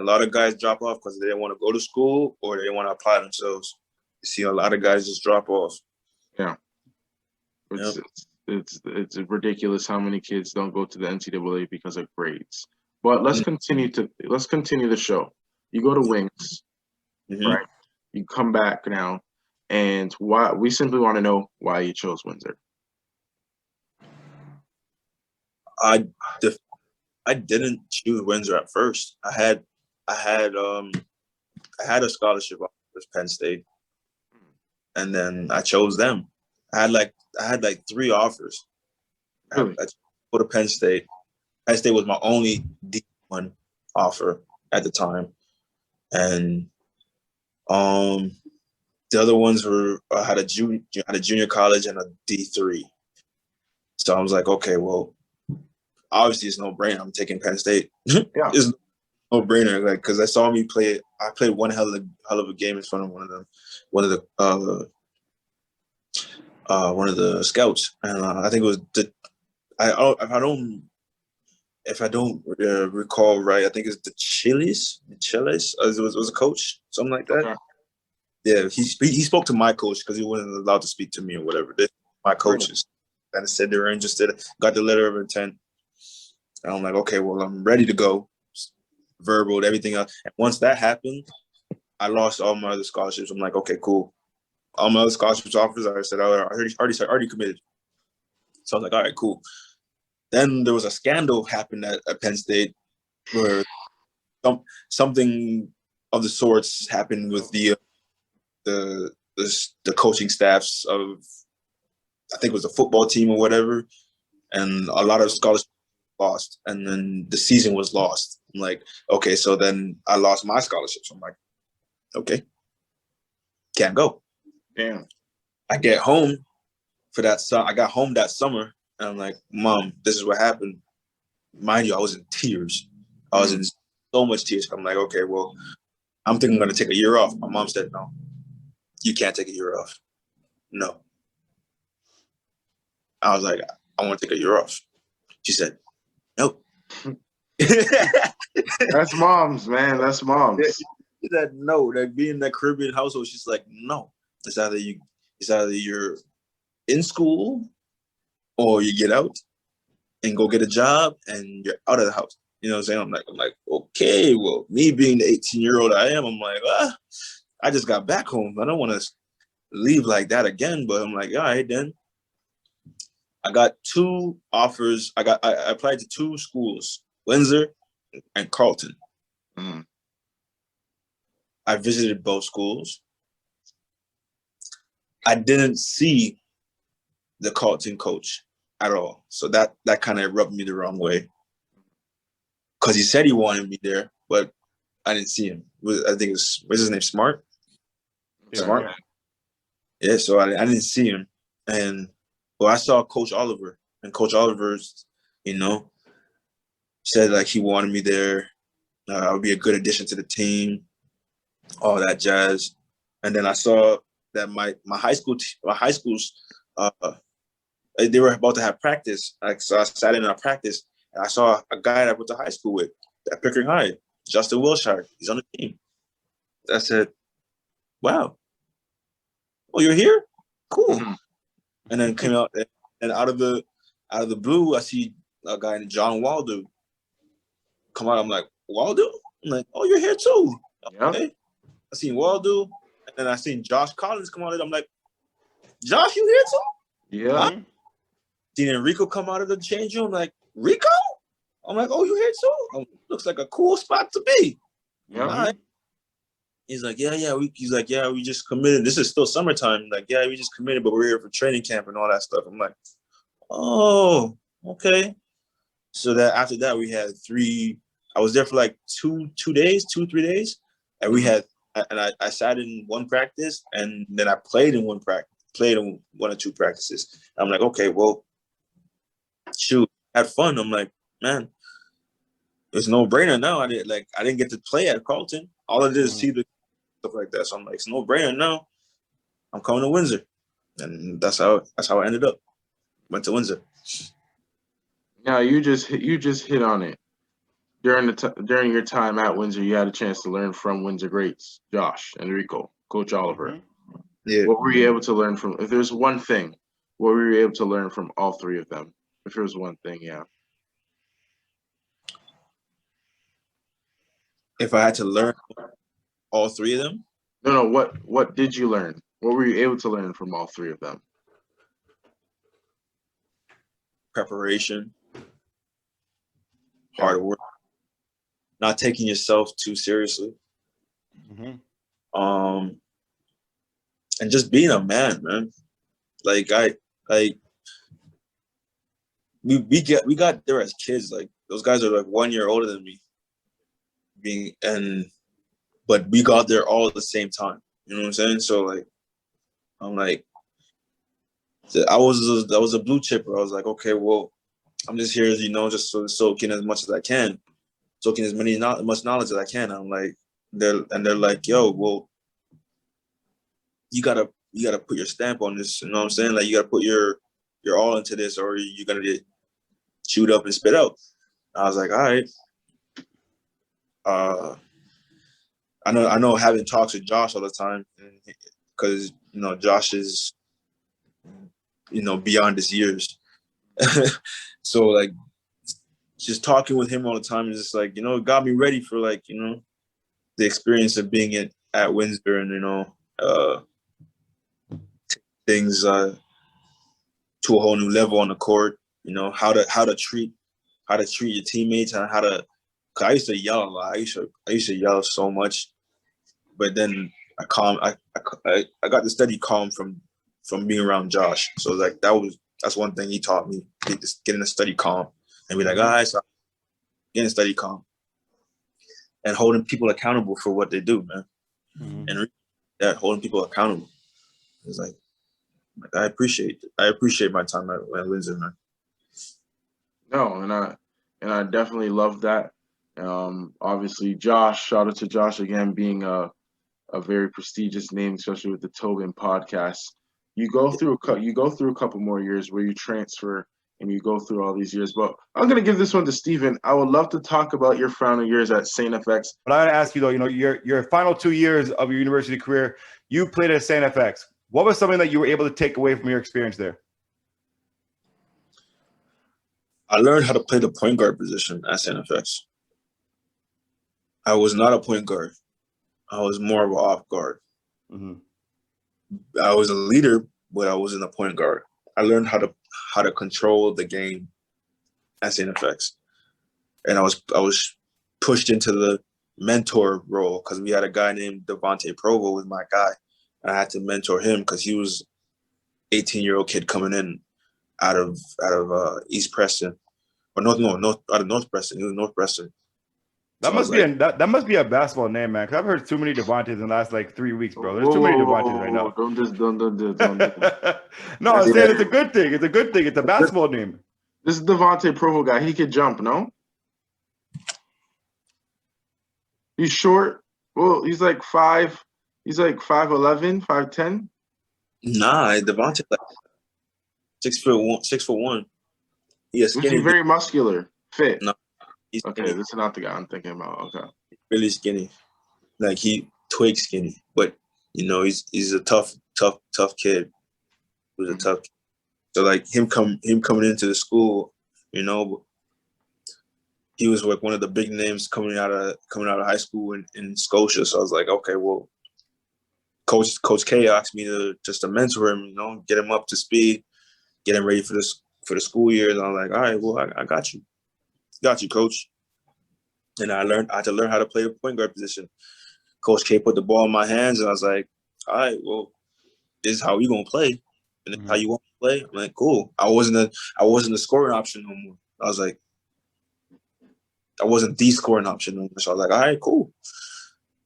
a lot of guys drop off because they didn't want to go to school or they want to apply themselves. You see a lot of guys just drop off. Yeah, it's ridiculous how many kids don't go to the NCAA because of grades. But let's continue the show. You go to Wings, right? You come back now, and why? We simply want to know why you chose Windsor. I didn't choose Windsor at first. I had a scholarship with Penn State, and then I chose them. I had like 3 offers. Really? I go to Penn State. Penn State was my only D1 offer at the time, and the other ones were I had a junior college and a D3. So I was like, okay, well, obviously it's no brainer. I'm taking Penn State. Yeah, It's no brainer, because I saw me play. I played one hell of a game in front of one of the scouts, and I think it was if I don't recall right, I think it's the Chiles. Was a coach, something like that. Okay. Yeah, he spoke to my coach because he wasn't allowed to speak to me or whatever. My coaches and said they were interested. Got the letter of intent, and I'm like, okay, well, I'm ready to go. Verbal, everything else. And once that happened, I lost all my other scholarships. I'm like, okay, cool. All my other scholarships offers, I said, I already committed. So I was like, all right, cool. Then there was a scandal happened at Penn State where something of the sorts happened with the coaching staffs of, I think it was a football team or whatever, and a lot of scholarships lost, and then the season was lost. I'm like, okay, so then I lost my scholarships. I'm like, okay, can't go. Damn. I get home for that. I got home that summer, and I'm like, Mom, this is what happened. Mind you, I was in tears. I was in so much tears. I'm like, okay, well, I'm thinking I'm going to take a year off. My mom said, no, you can't take a year off. No. I was like, I want to take a year off. She said, no. That's moms, man. That's moms. She said no. Like, being in that Caribbean household, she's like, no. It's either you're in school or you get out and go get a job and you're out of the house. You know what I'm saying? I'm like, okay, well, me being the 18-year-old I am, I'm like, I just got back home. I don't want to leave like that again. But I'm like, all right, then. I got 2 offers. I applied to 2 schools, Windsor and Carleton. Mm. I visited both schools. I didn't see the Carleton coach at all. So that kind of rubbed me the wrong way. Because he said he wanted me there, but I didn't see him. I think what's his name? Smart? Yeah, Smart? Yeah, so I didn't see him. And well, I saw Coach Oliver, and Coach Oliver's, you know, said like he wanted me there. I would be a good addition to the team, all that jazz. And then I saw that my high school's they were about to have practice. So I sat in our practice, and I saw a guy that I went to high school with at Pickering High, Justin Wilshire. He's on the team. I said, "Wow, oh, you're here? Cool." Mhm. And then came out, and out of the blue, I see a guy named John Waldo come out. I'm like, "Waldo?" I'm like, "Oh, you're here too." Yeah. Okay. I seen Waldo, and then I seen Josh Collins come out. I'm like, "Josh, you here too?" Yeah. Huh? Seen Enrico come out of the change room. Like, Rico? I'm like, "Oh, you here too?" Looks like a cool spot to be. Yeah. All right. He's like, yeah. We just committed. This is still summertime. Like, yeah, we just committed, but we're here for training camp and all that stuff. I'm like, oh, okay. So that after that, we had I was there for like 3 days. And I sat in one practice, and then I played in one or two practices. I'm like, okay, well, shoot, had fun. I'm like, man, it's no brainer now. I didn't get to play at Carleton. All I did is see the stuff like that. So I'm like, it's no brainer now. I'm coming to Windsor. And that's how I ended up. Went to Windsor. Now you just hit on it. During your time at Windsor, you had a chance to learn from Windsor greats, Josh, Enrico, Coach Oliver. Yeah. What were you able to learn from? If there's one thing, what were you able to learn from all three of them? If there was one thing, yeah. If I had to learn all three of them, No. What did you learn? What were you able to learn from all three of them? preparation, hard work, not taking yourself too seriously, and just being a man. Like we got there as kids. Like those guys are like 1 year older than me, but we got there all at the same time. You know what I'm saying? So like, I'm like, I was a blue chipper. I was like, okay, well, I'm just here, just soaking as much as I can, soaking as much knowledge as I can. I'm like, they're like, yo, well, you gotta put your stamp on this. You know what I'm saying? Like, you gotta put your all into this, or you're gonna get chewed up and spit out. I was like, all right. I know having talks with Josh all the time, because Josh is beyond his years. So like, just talking with him all the time is just like, it got me ready for like, the experience of being at Windsor, and things to a whole new level on the court. How to treat your teammates, and how to. Cause I used to yell a lot. I used to yell so much, but then I got to study calm from being around Josh. So like that's one thing he taught me, getting to study calm and be like, all right, so getting to study calm and holding people accountable for what they do, man. And that holding people accountable is like I appreciate my time at Windsor, man. No, and I definitely love that. Obviously, Josh. Shout out to Josh again, being a very prestigious name, especially with the Toben podcast. You go through a couple more years where you transfer and you go through all these years. But I'm gonna give this one to Steven. I would love to talk about your final years at St. FX. But I gotta ask you though, your final 2 years of your university career, you played at St. FX. What was something that you were able to take away from your experience there? I learned how to play the point guard position at St. FX. I was not a point guard. I was more of an off guard. I was a leader, but I wasn't a point guard. I learned how to control the game at St. FX, and I was pushed into the mentor role because we had a guy named Devontae Provo was my guy, and I had to mentor him because he was 18-year-old kid coming in out of East Preston, or out of North Preston. He was North Preston, That must be that must be a basketball name, man. Because I've heard too many Devontaes in the last like 3 weeks, bro. There's too many Devontaes right now. Don't No, I'm saying it's a good thing. It's a good thing. It's a basketball name. This is Devontae Provo guy. He could jump, no? He's short. Well, he's like 5. He's like 5'11", 5'10". Nah, Devontae like 6'1". He is skinny. He's very muscular, fit. No, he's okay, skinny. this is not the guy I'm thinking about. Okay, really skinny, like he twig skinny, but you know he's a tough kid. He was a tough kid. So like him coming into the school, you know, he was like one of the big names coming out of high school in Scotia. So I was like, okay, well, Coach K asked me to mentor him, you know, get him up to speed, get him ready for the school year. And I'm like, all right, well, I got you, coach. And I had to learn how to play the point guard position. Coach K put the ball in my hands, and I was like, all right, well, this is how we gonna play, and this is how you want to play. I'm like, cool. I wasn't a scoring option no more. I was like, I wasn't the scoring option no more. So I was like, all right, cool.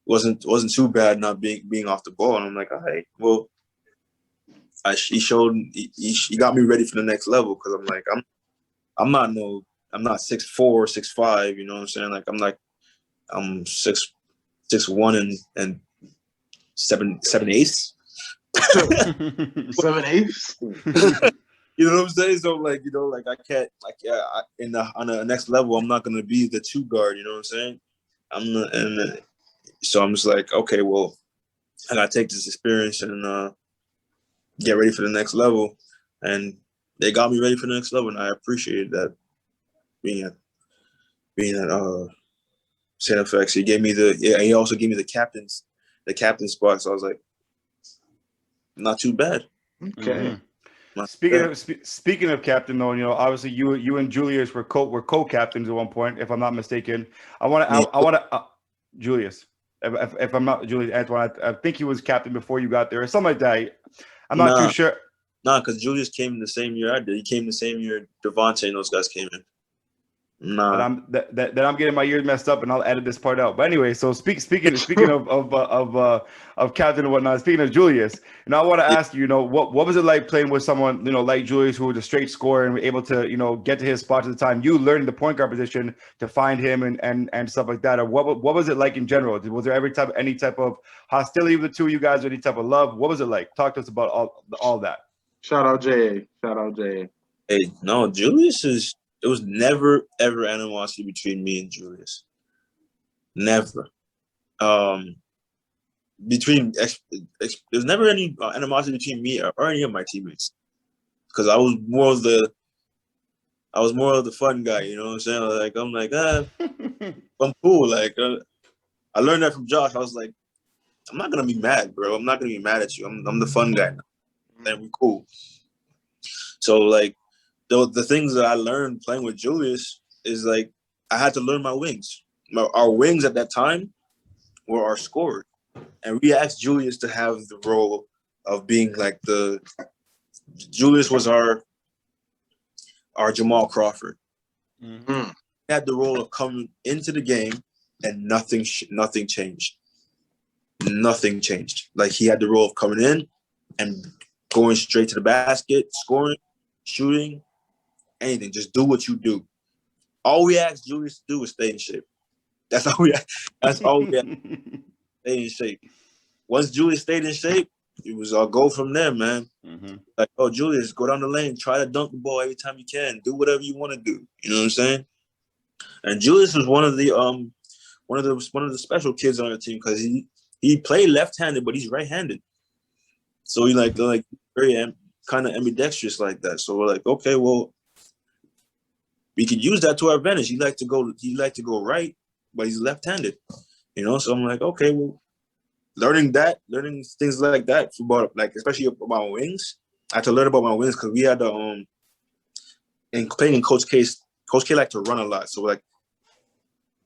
Wasn't too bad not being off the ball. And I'm like, all right, well, he got me ready for the next level, because I'm like, I'm not 6'4", 6'5", you know what I'm saying? Like I'm 6'1" and 7/8. 7/8. You know what I'm saying? So like, you know, like I can't, like, yeah, on the next level, I'm not gonna be the 2 guard. You know what I'm saying? So I'm just like, okay, well, I gotta take this experience and get ready for the next level. And they got me ready for the next level, and I appreciated that. Being at Santa FX, he also gave me the captain spot. So I was like, not too bad. Okay. Speaking of captain, though, you know, obviously you and Julius were co-captains at one point, if I'm not mistaken. I want to Julius, if I'm not Julius Antoine, I think he was captain before you got there, or something like that. I'm not too sure. Nah, because Julius came in the same year I did. He came the same year Devontae and those guys came in. Nah. That I'm getting my ears messed up, and I'll edit this part out. But anyway, so speaking of captain and whatnot. Speaking of Julius, and I want to ask you, you know, what was it like playing with someone, you know, like Julius, who was a straight scorer and able to, you know, get to his spot at the time. You learned the point guard position to find him and stuff like that. Or what was it like in general? Was there any type of hostility with the two of you guys, or any type of love? What was it like? Talk to us about all that. Shout out Jay. Hey, no, it was never, ever animosity between me and Julius. Never. There's never any animosity between me or any of my teammates, because I was more of the fun guy. You know what I'm saying? Like I'm cool. Like I learned that from Josh. I was like, I'm not gonna be mad, bro. I'm not gonna be mad at you. I'm the fun guy now. And we're cool. So like, the things that I learned playing with Julius is like I had to learn my wings. Our wings at that time were our scorers, and we asked Julius to have the role of being like Julius was our Jamal Crawford. Mm-hmm. He had the role of coming into the game and nothing changed. Nothing changed. Like he had the role of coming in and going straight to the basket, scoring, shooting, anything. Just do what you do. All we asked Julius to do was stay in shape. That's all we asked. Stay in shape. Once Julius stayed in shape, it was all go from there, man. Mm-hmm. Like, oh, Julius, go down the lane, try to dunk the ball every time you can, do whatever you want to do. You know what I'm saying? And Julius was one of the special kids on the team, because he played left-handed, but he's right-handed. So he like very kind of ambidextrous like that. So we're like, okay, well, we could use that to our advantage. He liked to go right, but he's left-handed. You know, so I'm like, okay, well, learning things like that about, like, especially about wings. I had to learn about my wings, because we had in playing in Coach K liked to run a lot. So like,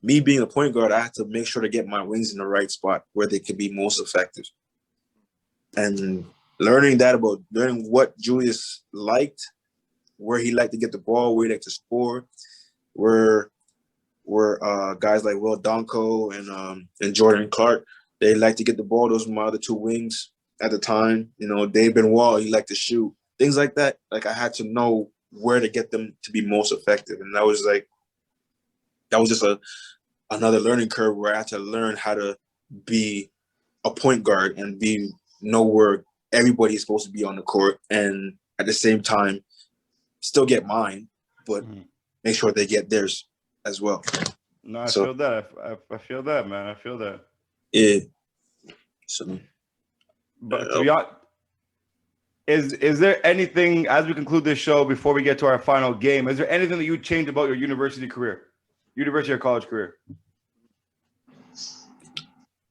me being a point guard, I had to make sure to get my wings in the right spot where they could be most effective. And learning what Julius liked, where he liked to get the ball, where he liked to score, where were guys like Will Donko and Jordan Clark. They like to get the ball. Those were my other two wings at the time. You know, Dave Benoit, he liked to shoot. Things like that. Like, I had to know where to get them to be most effective. And that was just another learning curve where I had to learn how to be a point guard and know where everybody's supposed to be on the court, and at the same time still get mine, but make sure they get theirs as well. No, I feel that. I feel that, man. I feel that. Yeah. So, but to be honest, is there anything, as we conclude this show, before we get to our final game, is there anything that you would change about your university or college career?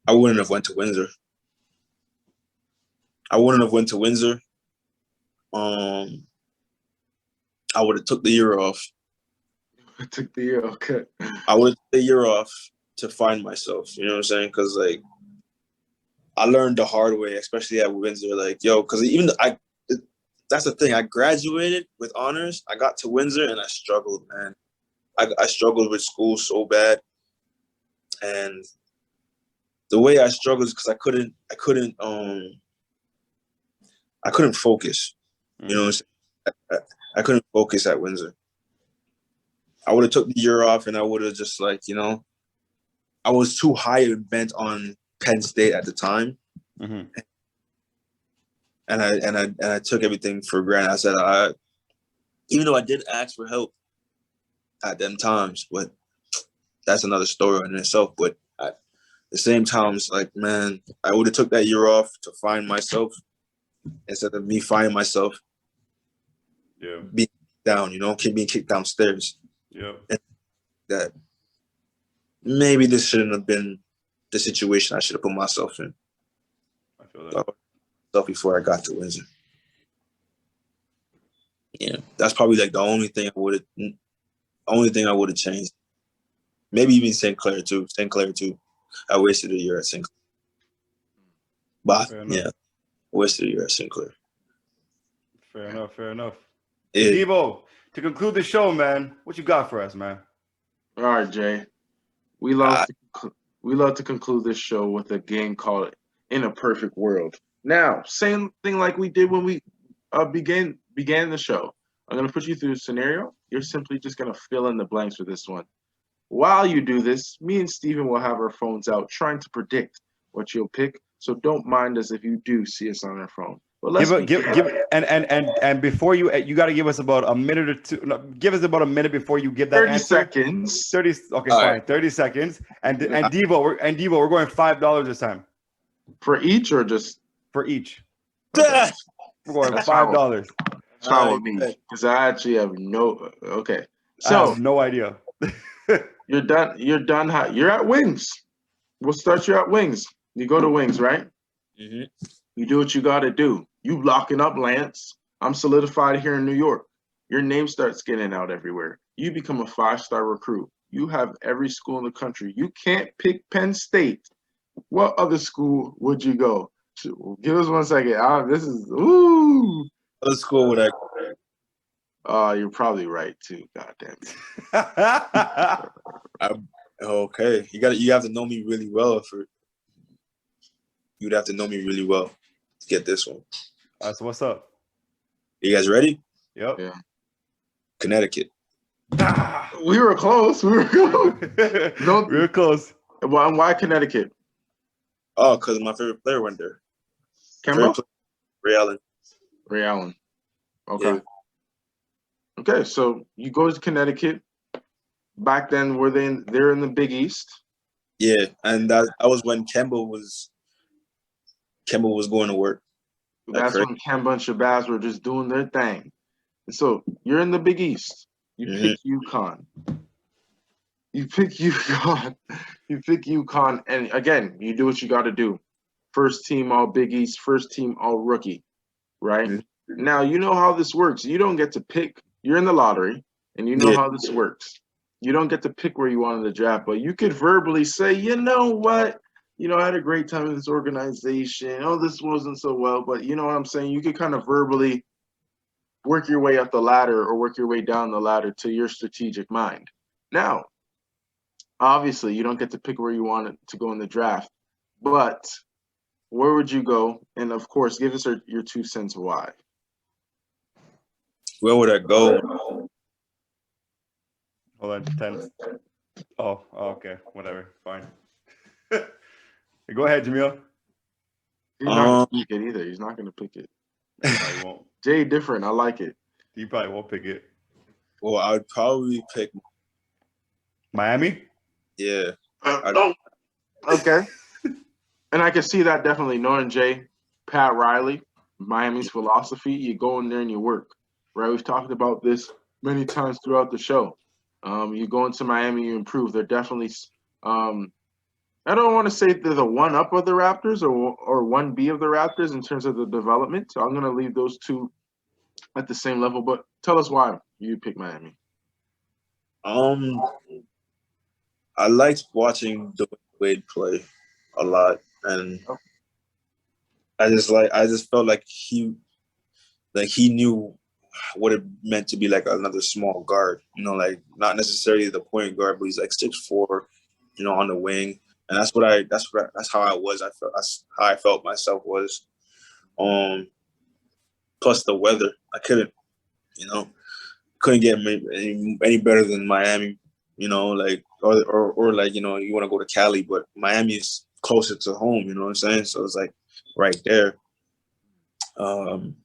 I wouldn't have went to Windsor. I would have took the year off. Okay. I would have took the year off to find myself. You know what I'm saying? Because, like, I learned the hard way, especially at Windsor. Like, because that's the thing. I graduated with honors. I got to Windsor and I struggled, man. I struggled with school so bad, and the way I struggled is because I couldn't focus. You know what I'm saying? I couldn't focus at Windsor. I would have took the year off, and I would have just, like, you know, I was too high and bent on Penn State at the time. Mm-hmm. And I took everything for granted. I said, even though I did ask for help at them times, but that's another story in itself. But at the same time, it's like, man, I would have took that year off to find myself instead of me finding myself being down, you know, being kicked downstairs. Yeah. And that maybe this shouldn't have been the situation I should have put myself in. I feel that. Before I got to Windsor. Yeah, that's probably like the only thing I would have changed. Maybe even St. Clair too. I wasted a year at St. Clair. But yeah, wasted a year at St. Clair. Fair enough. Yeah. Devo, to conclude the show, man, what you got for us, man? All right, Jay. We love to conclude this show with a game called In a Perfect World. Now, same thing like we did when we began the show. I'm going to put you through a scenario. You're simply just going to fill in the blanks for this one. While you do this, me and Steven will have our phones out trying to predict what you'll pick. So don't mind us if you do see us on our phone. But let's and before you got to give us about a minute or two. No, give us about a minute before you give that 30 answer. seconds. 30. Okay, all fine. right. 30 seconds. And Devo, we're going $5 this time. For each or just? For each. Okay. We're going $5. That's fine with me, because I actually have no. Okay, so I have no idea. you're done. You're at Wings. We'll start you at Wings. You go to Wings, right? Mm-hmm. You do what you got to do. You locking up, Lance. I'm solidified here in New York. Your name starts getting out everywhere. You become a 5-star recruit. You have every school in the country. You can't pick Penn State. What other school would you go? Give us 1 second. This is What school would I go? You're probably right too. God damn it. Okay. You have to know me really well you'd have to know me really well to get this one. So what's up? You guys ready? Yep. Yeah. Connecticut. We were close. We were close. Why Connecticut? Oh, because my favorite player went there. Kemba? Ray Allen. Ray Allen. Okay. Yeah. Okay, so you go to Connecticut. Back then, they're in the Big East? Yeah, and that was when Kemba was going to work. That's when Kemba and Shabazz were just doing their thing. And so you're in the Big East. You pick UConn. You pick UConn, and again, you do what you got to do. First team all Big East, first team all rookie, right? Mm-hmm. Now, you know how this works. You don't get to pick. You're in the lottery, and you know how this works. You don't get to pick where you want in the draft, but you could verbally say, you know what? I had a great time in this organization. Oh, this wasn't so well, but you know what I'm saying? You could kind of verbally work your way up the ladder or work your way down the ladder to your strategic mind. Now, obviously you don't get to pick where you want it to go in the draft, but where would you go? And of course, give us your 2 cents why. Where would I go? Hold on, 10. Oh, okay, whatever, fine. Go ahead, Jameel. He's not going to pick it either. He's not going to pick it. He probably won't. Jay different. I like it. He probably won't pick it. Well, I would probably pick Miami? Yeah. Okay. And I can see that definitely. Knowing Jay, Pat Riley, Miami's philosophy, you go in there and you work. Right? We've talked about this many times throughout the show. You go into Miami, you improve. They're definitely I don't want to say they're the one up of the Raptors or 1B of the Raptors in terms of the development. So I'm going to leave those two at the same level. But tell us why you pick Miami. I liked watching Dwayne Wade play a lot, and I just felt like he knew what it meant to be like another small guard. You know, like not necessarily the point guard, but he's like 6'4", you know, on the wing. And that's how I was. That's how I felt myself was. Plus the weather, I couldn't get any better than Miami. You know, like or like, you know, you want to go to Cali, but Miami is closer to home. You know what I'm saying? So it's like right there. And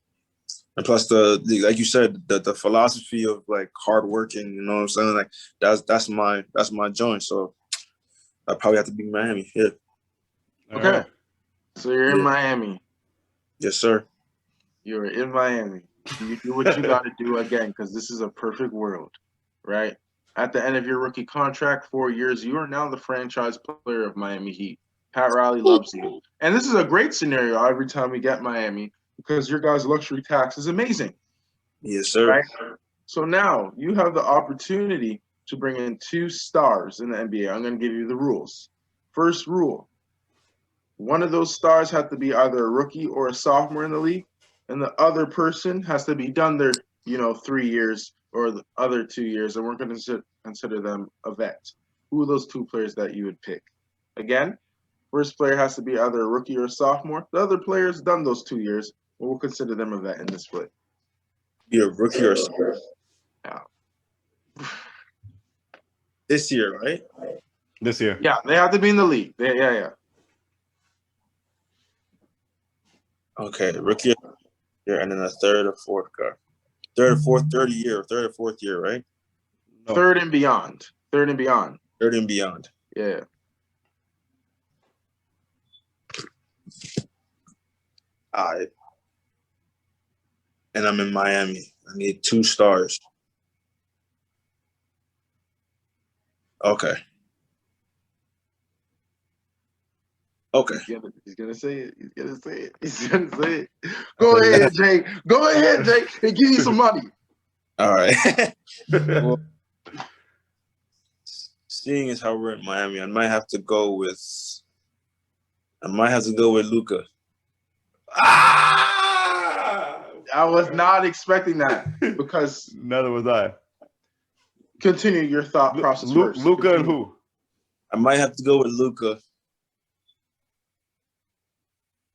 plus the like you said, the philosophy of like hard working. You know what I'm saying? Like that's my joint. So I probably have to be Miami. Yeah. Okay. Right. So you're in Miami. Yes, sir. You're in Miami. You do what you got to do again, because this is a perfect world, right? At the end of your rookie contract, 4 years, you are now the franchise player of Miami Heat. Pat Riley loves you. And this is a great scenario every time we get Miami, because your guys' luxury tax is amazing. Yes, sir. Right? So now you have the opportunity to bring in 2 stars in the NBA. I'm going to give you the rules. First rule, one of those stars has to be either a rookie or a sophomore in the league, and the other person has to be done their, 3 years or the other 2 years, and we're going to consider them a vet. Who are those 2 players that you would pick? Again, first player has to be either a rookie or a sophomore. The other player's done those 2 years, but we'll consider them a vet in this split. Be a rookie or a sophomore? Yeah. This year, right? This year. Yeah, they have to be in the league. Yeah. Okay, rookie year, and then a third or fourth guy. Third or fourth year, right? No. Third and beyond. Third and beyond. Yeah. All right. And I'm in Miami. I need 2 stars. Okay. He's gonna say it. Go ahead, Jay. And give you some money. All right. Well, seeing as how we're in Miami, I might have to go with Luka. I was not expecting that, because Neither was I. continue your thought process first. Luka and who? I might have to go with Luka.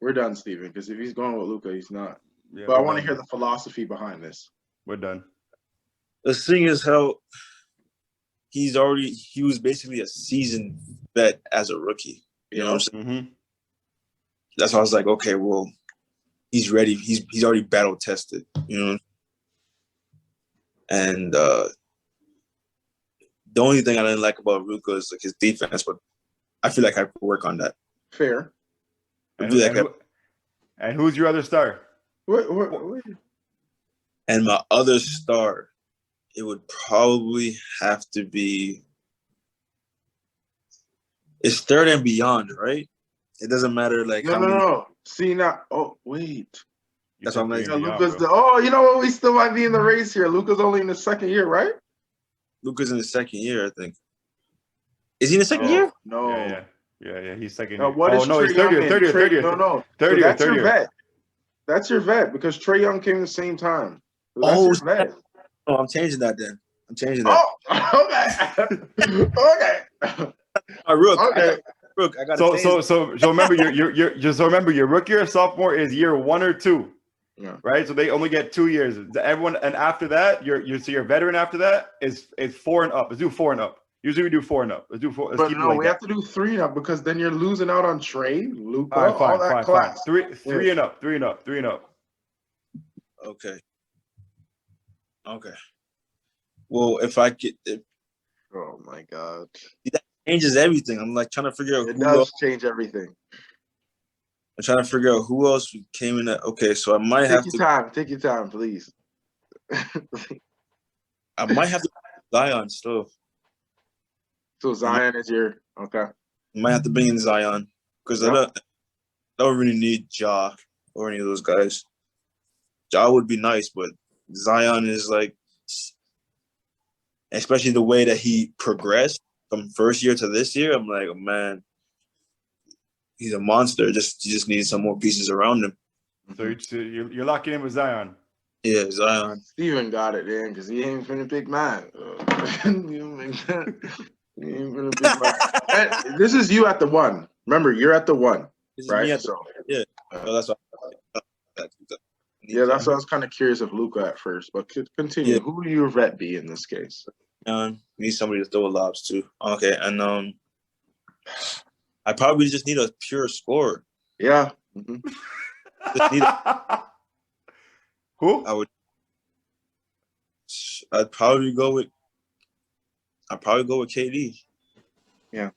We're done, Steven, because if he's going with Luka, he's not. Yeah, But I want to hear the philosophy behind this. We're done. The thing is how he was basically a seasoned vet as a rookie. You know what I'm saying? Mm-hmm. That's why I was like, okay, well, he's ready. He's already battle tested, you know. And the only thing I didn't like about Luka is like his defense, but I feel like I could work on that. Fair. And who's your other star? Wait. And my other star, it would probably have to be. It's third and beyond, right? It doesn't matter like No. See now. Oh, wait. That's what I'm like. Yeah, Luka's you know what? We still might be in the race here. Luka's only in the second year, right? Luka's in his second year, I think. Is he in the second year? No. Yeah. He's second Now, year. what is no, he's Trae third Young year. in? Third year. No. Third So year. that's your vet. That's your vet, because Trae Young came the same time. So that's your vet. Oh, I'm changing that then. I'm changing that. Oh, okay. Okay. Rook. Okay. I got to change. So remember you're just remember your rookie or sophomore is year 1 or 2. Yeah. Right, so they only get 2 years. Everyone, and after that, your veteran after that is 4 and up. Let's do 4 and up. Usually we do 4 and up. Let's do 4. Let's But keep it no, like we that. have to do 3 now because then you're losing out on Trey, Luca, All right, fine, all that fine, class. fine. Three and up, 3 and up, 3 and up. Okay. Well, if I get it Oh my God. changes everything. I'm like trying to figure out It who does else. change everything. I'm trying to figure out who else came in that. Okay, so I might have to. Take your time, please. I might have to Zion still. So Zion is your okay. I might have to bring in Zion because I don't really need Ja or any of those guys. Ja would be nice, but Zion is like, especially the way that he progressed from first year to this year. I'm like, oh, man, he's a monster. You just need some more pieces around him. So you're locking in with Zion. Yeah, Zion. Steven got it then because he ain't finna pick mine. He ain't finna pick mine. And this is you at the 1. Remember, you're at the 1, This is right? me at So yeah. Well, that's what. yeah, that's why I was kind of curious of Luca at first. But continue. Yeah. Who would your vet be in this case? Need somebody to throw lobs to. Okay, and I probably just need a pure scorer. Yeah. Mm-hmm. Just need Who? I'd probably go with KD. Yeah.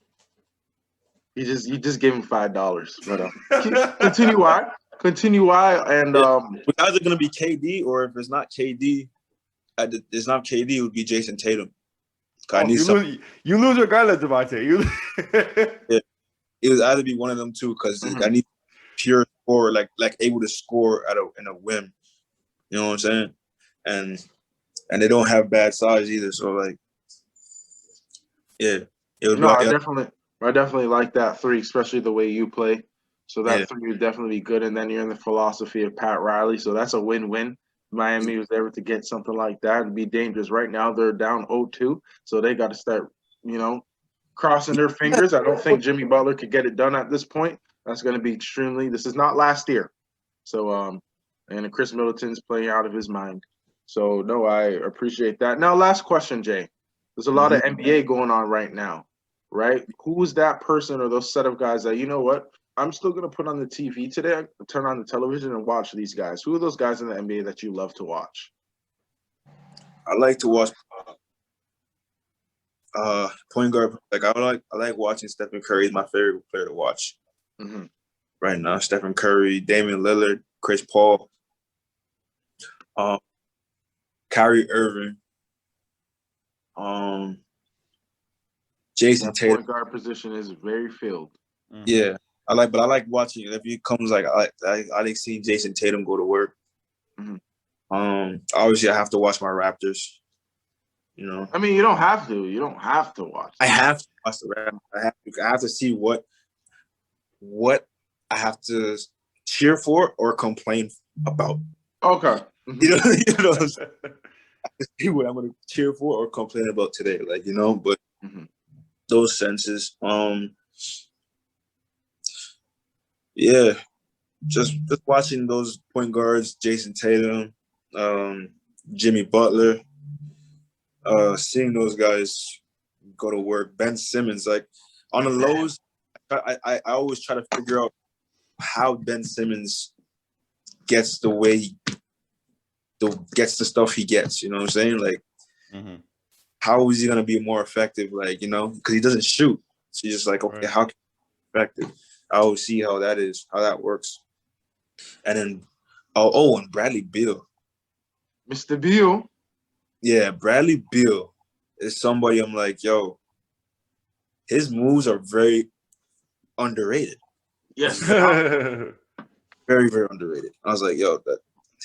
You just gave him $5. But continue why and It's either gonna be KD or if it's not KD, it would be Jason Tatum. You lose regardless, Devontae. It would either be one of them two because I need pure scorer, like able to score in a whim. You know what I'm saying? And they don't have bad size either. So like, yeah, it would. no, I definitely like that 3, especially the way you play. So that 3 would definitely be good. And then you're in the philosophy of Pat Riley. So that's a win-win. Miami was able to get something like that. It'd be dangerous. Right now they're down 0-2. So they got to start, crossing their fingers. I don't think Jimmy Butler could get it done at this point. That's going to be this is not last year. So, and Chris Middleton's playing out of his mind. So, no, I appreciate that. Now, last question, Jay. There's a lot of NBA going on right now, right? Who is that person or those set of guys that, you know what? I'm still going to put on the TV today, turn on the television and watch these guys. Who are those guys in the NBA that you love to watch? I like to watch point guard. Like I like watching Stephen Curry. Is my favorite player to watch right now. Stephen Curry, Damian Lillard, Chris Paul, Kyrie Irving, Jason Tatum. Point guard position is very filled. Yeah, I like watching it. If he comes, like I like seeing Jason Tatum go to work. Obviously, I have to watch my Raptors. I mean, you don't have to. You don't have to watch. I have to watch the Raptors. I have to see what I have to cheer for or complain about. Okay. You know what I'm saying? I have to see what I'm going to cheer for or complain about today. Like, but those senses. Yeah, just watching those point guards, Jason Tatum, Jimmy Butler, seeing those guys go to work. Ben Simmons, like on the lows, I always try to figure out how Ben Simmons gets gets the stuff he gets. You know what I'm saying? Like, how is he gonna be more effective? Like, because he doesn't shoot. So you're just like, okay, how can he be effective? I always see how that works. And then, and Bradley Beal. Mr. Beal. Yeah, Bradley Beal is somebody I'm like, yo, his moves are very underrated. Yes. Very, very underrated. I was like, yo,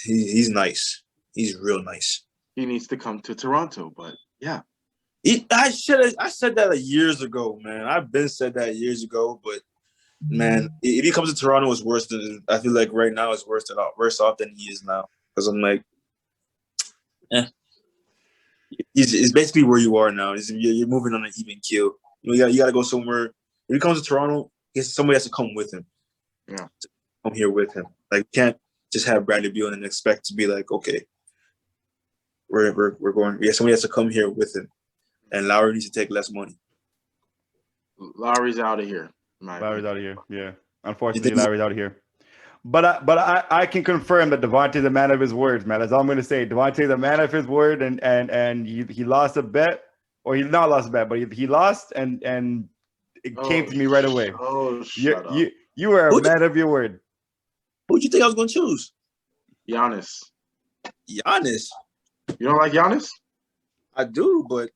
he's nice. He's real nice. He needs to come to Toronto, but yeah. I said that years ago, man. I've been said that years ago, but man, if he comes to Toronto, it's worse than I feel like right now. It's worse off than he is now. Because I'm like, it's basically where you are now. You're moving on an even keel. You got to go somewhere. When he comes to Toronto, somebody has to come with him. Yeah, come here with him. Like, you can't just have Bradley Beal and expect to be like, okay, we're going. Yeah, somebody has to come here with him, and Lowry needs to take less money. Lowry's out of here. Lowry's out of here. Yeah, unfortunately, Lowry's out of here. But I can confirm that Devontae's a man of his words, man. That's all I'm going to say. Devontae's a man of his word, and he lost a bet, or he not lost a bet, but he lost, and it came to me right away. Oh, shut up. You were a man of your word. Who'd you think I was going to choose? Giannis. Giannis. You don't like Giannis? I do, but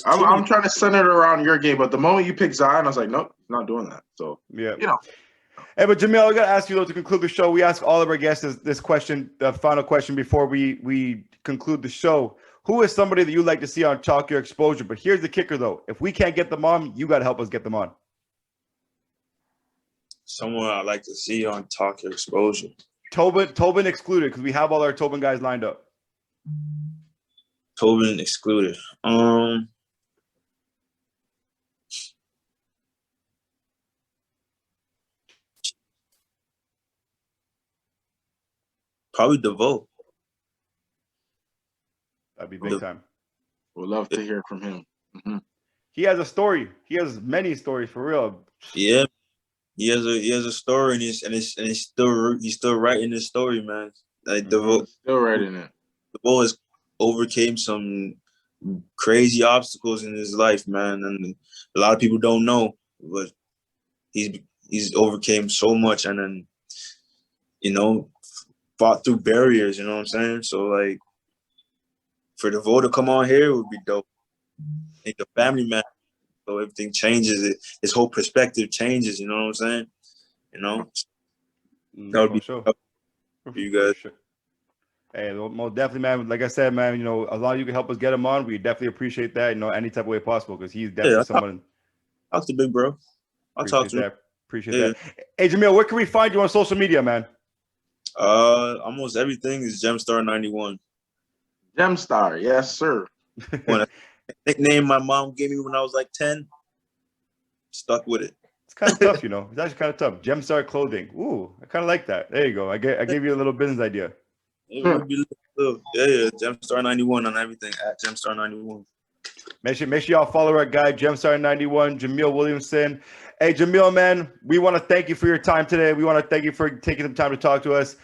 I'm trying to center it around your game. But the moment you pick Zion, I was like, nope, not doing that. So, yeah. Hey, but Jameel, I got to ask you, though, to conclude the show. We ask all of our guests this question, the final question before we conclude the show. Who is somebody that you'd like to see on Talk Your Exposure? But here's the kicker, though. If we can't get them on, you got to help us get them on. Someone I'd like to see on Talk Your Exposure. Toben excluded, because we have all our Toben guys lined up. Toben excluded. Probably DeVoe. That'd be big time. We'd love to hear from him. Mm-hmm. He has a story. He has many stories for real. Yeah, he has a story, and he's still writing his story, man. Like DeVoe, still writing it. DeVoe has overcame some crazy obstacles in his life, man, and a lot of people don't know, but he's overcame so much, and then fought through barriers. You know what I'm saying? So, like, for DeVoe to come on here would be dope. He's a family man, so everything changes. His whole perspective changes. You know what I'm saying? That would be sure. For you guys. Sure. Hey, most definitely, man. Like I said, man, as long as you can help us get him on, we definitely appreciate that. Any type of way possible, because he's definitely someone. Talk to Big Bro. I'll talk to him. Appreciate that. Hey, Jameel, where can we find you on social media, man? Almost everything is Gemstar91. Gemstar, yes, sir. Nickname my mom gave me when I was like 10. Stuck with it. It's kind of tough, It's actually kind of tough. Gemstar Clothing. Ooh, I kind of like that. There you go. I gave you a little business idea. It would be yeah. Gemstar91 on everything at Gemstar91. Make sure y'all follow our guy, Gemstar91, Jameel Williamson. Hey, Jameel, man, we want to thank you for your time today. We want to thank you for taking some time to talk to us.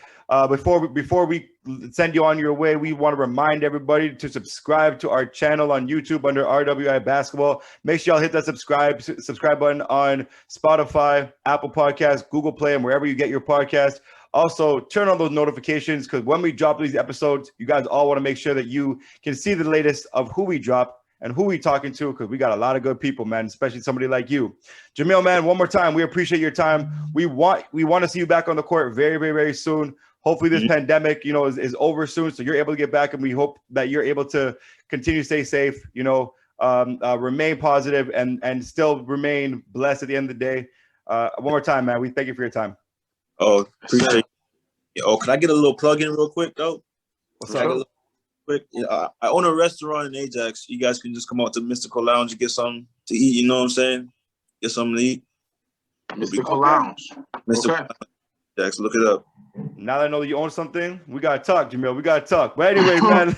Before we send you on your way, we want to remind everybody to subscribe to our channel on YouTube under RWI Basketball. Make sure y'all hit that subscribe button on Spotify, Apple Podcasts, Google Play, and wherever you get your podcast. Also, turn on those notifications, because when we drop these episodes, you guys all want to make sure that you can see the latest of who we drop and who we talking to, because we got a lot of good people, man, especially somebody like you. Jameel, man, one more time, we appreciate your time. We want to see you back on the court very, very, very soon. Hopefully this pandemic, is over soon, so you're able to get back, and we hope that you're able to continue to stay safe, remain positive, and still remain blessed at the end of the day. One more time, man, we thank you for your time. Oh, appreciate it. Oh, can I get a little plug in real quick, though? What's up? Quick. I own a restaurant in Ajax. You guys can just come out to Mystical Lounge and get something to eat. You know what I'm saying? Get something to eat. Mystical Lounge. Mystical Ajax, look it up. Now that I know that you own something, we got to talk, Jameel. We got to talk. But anyway, man.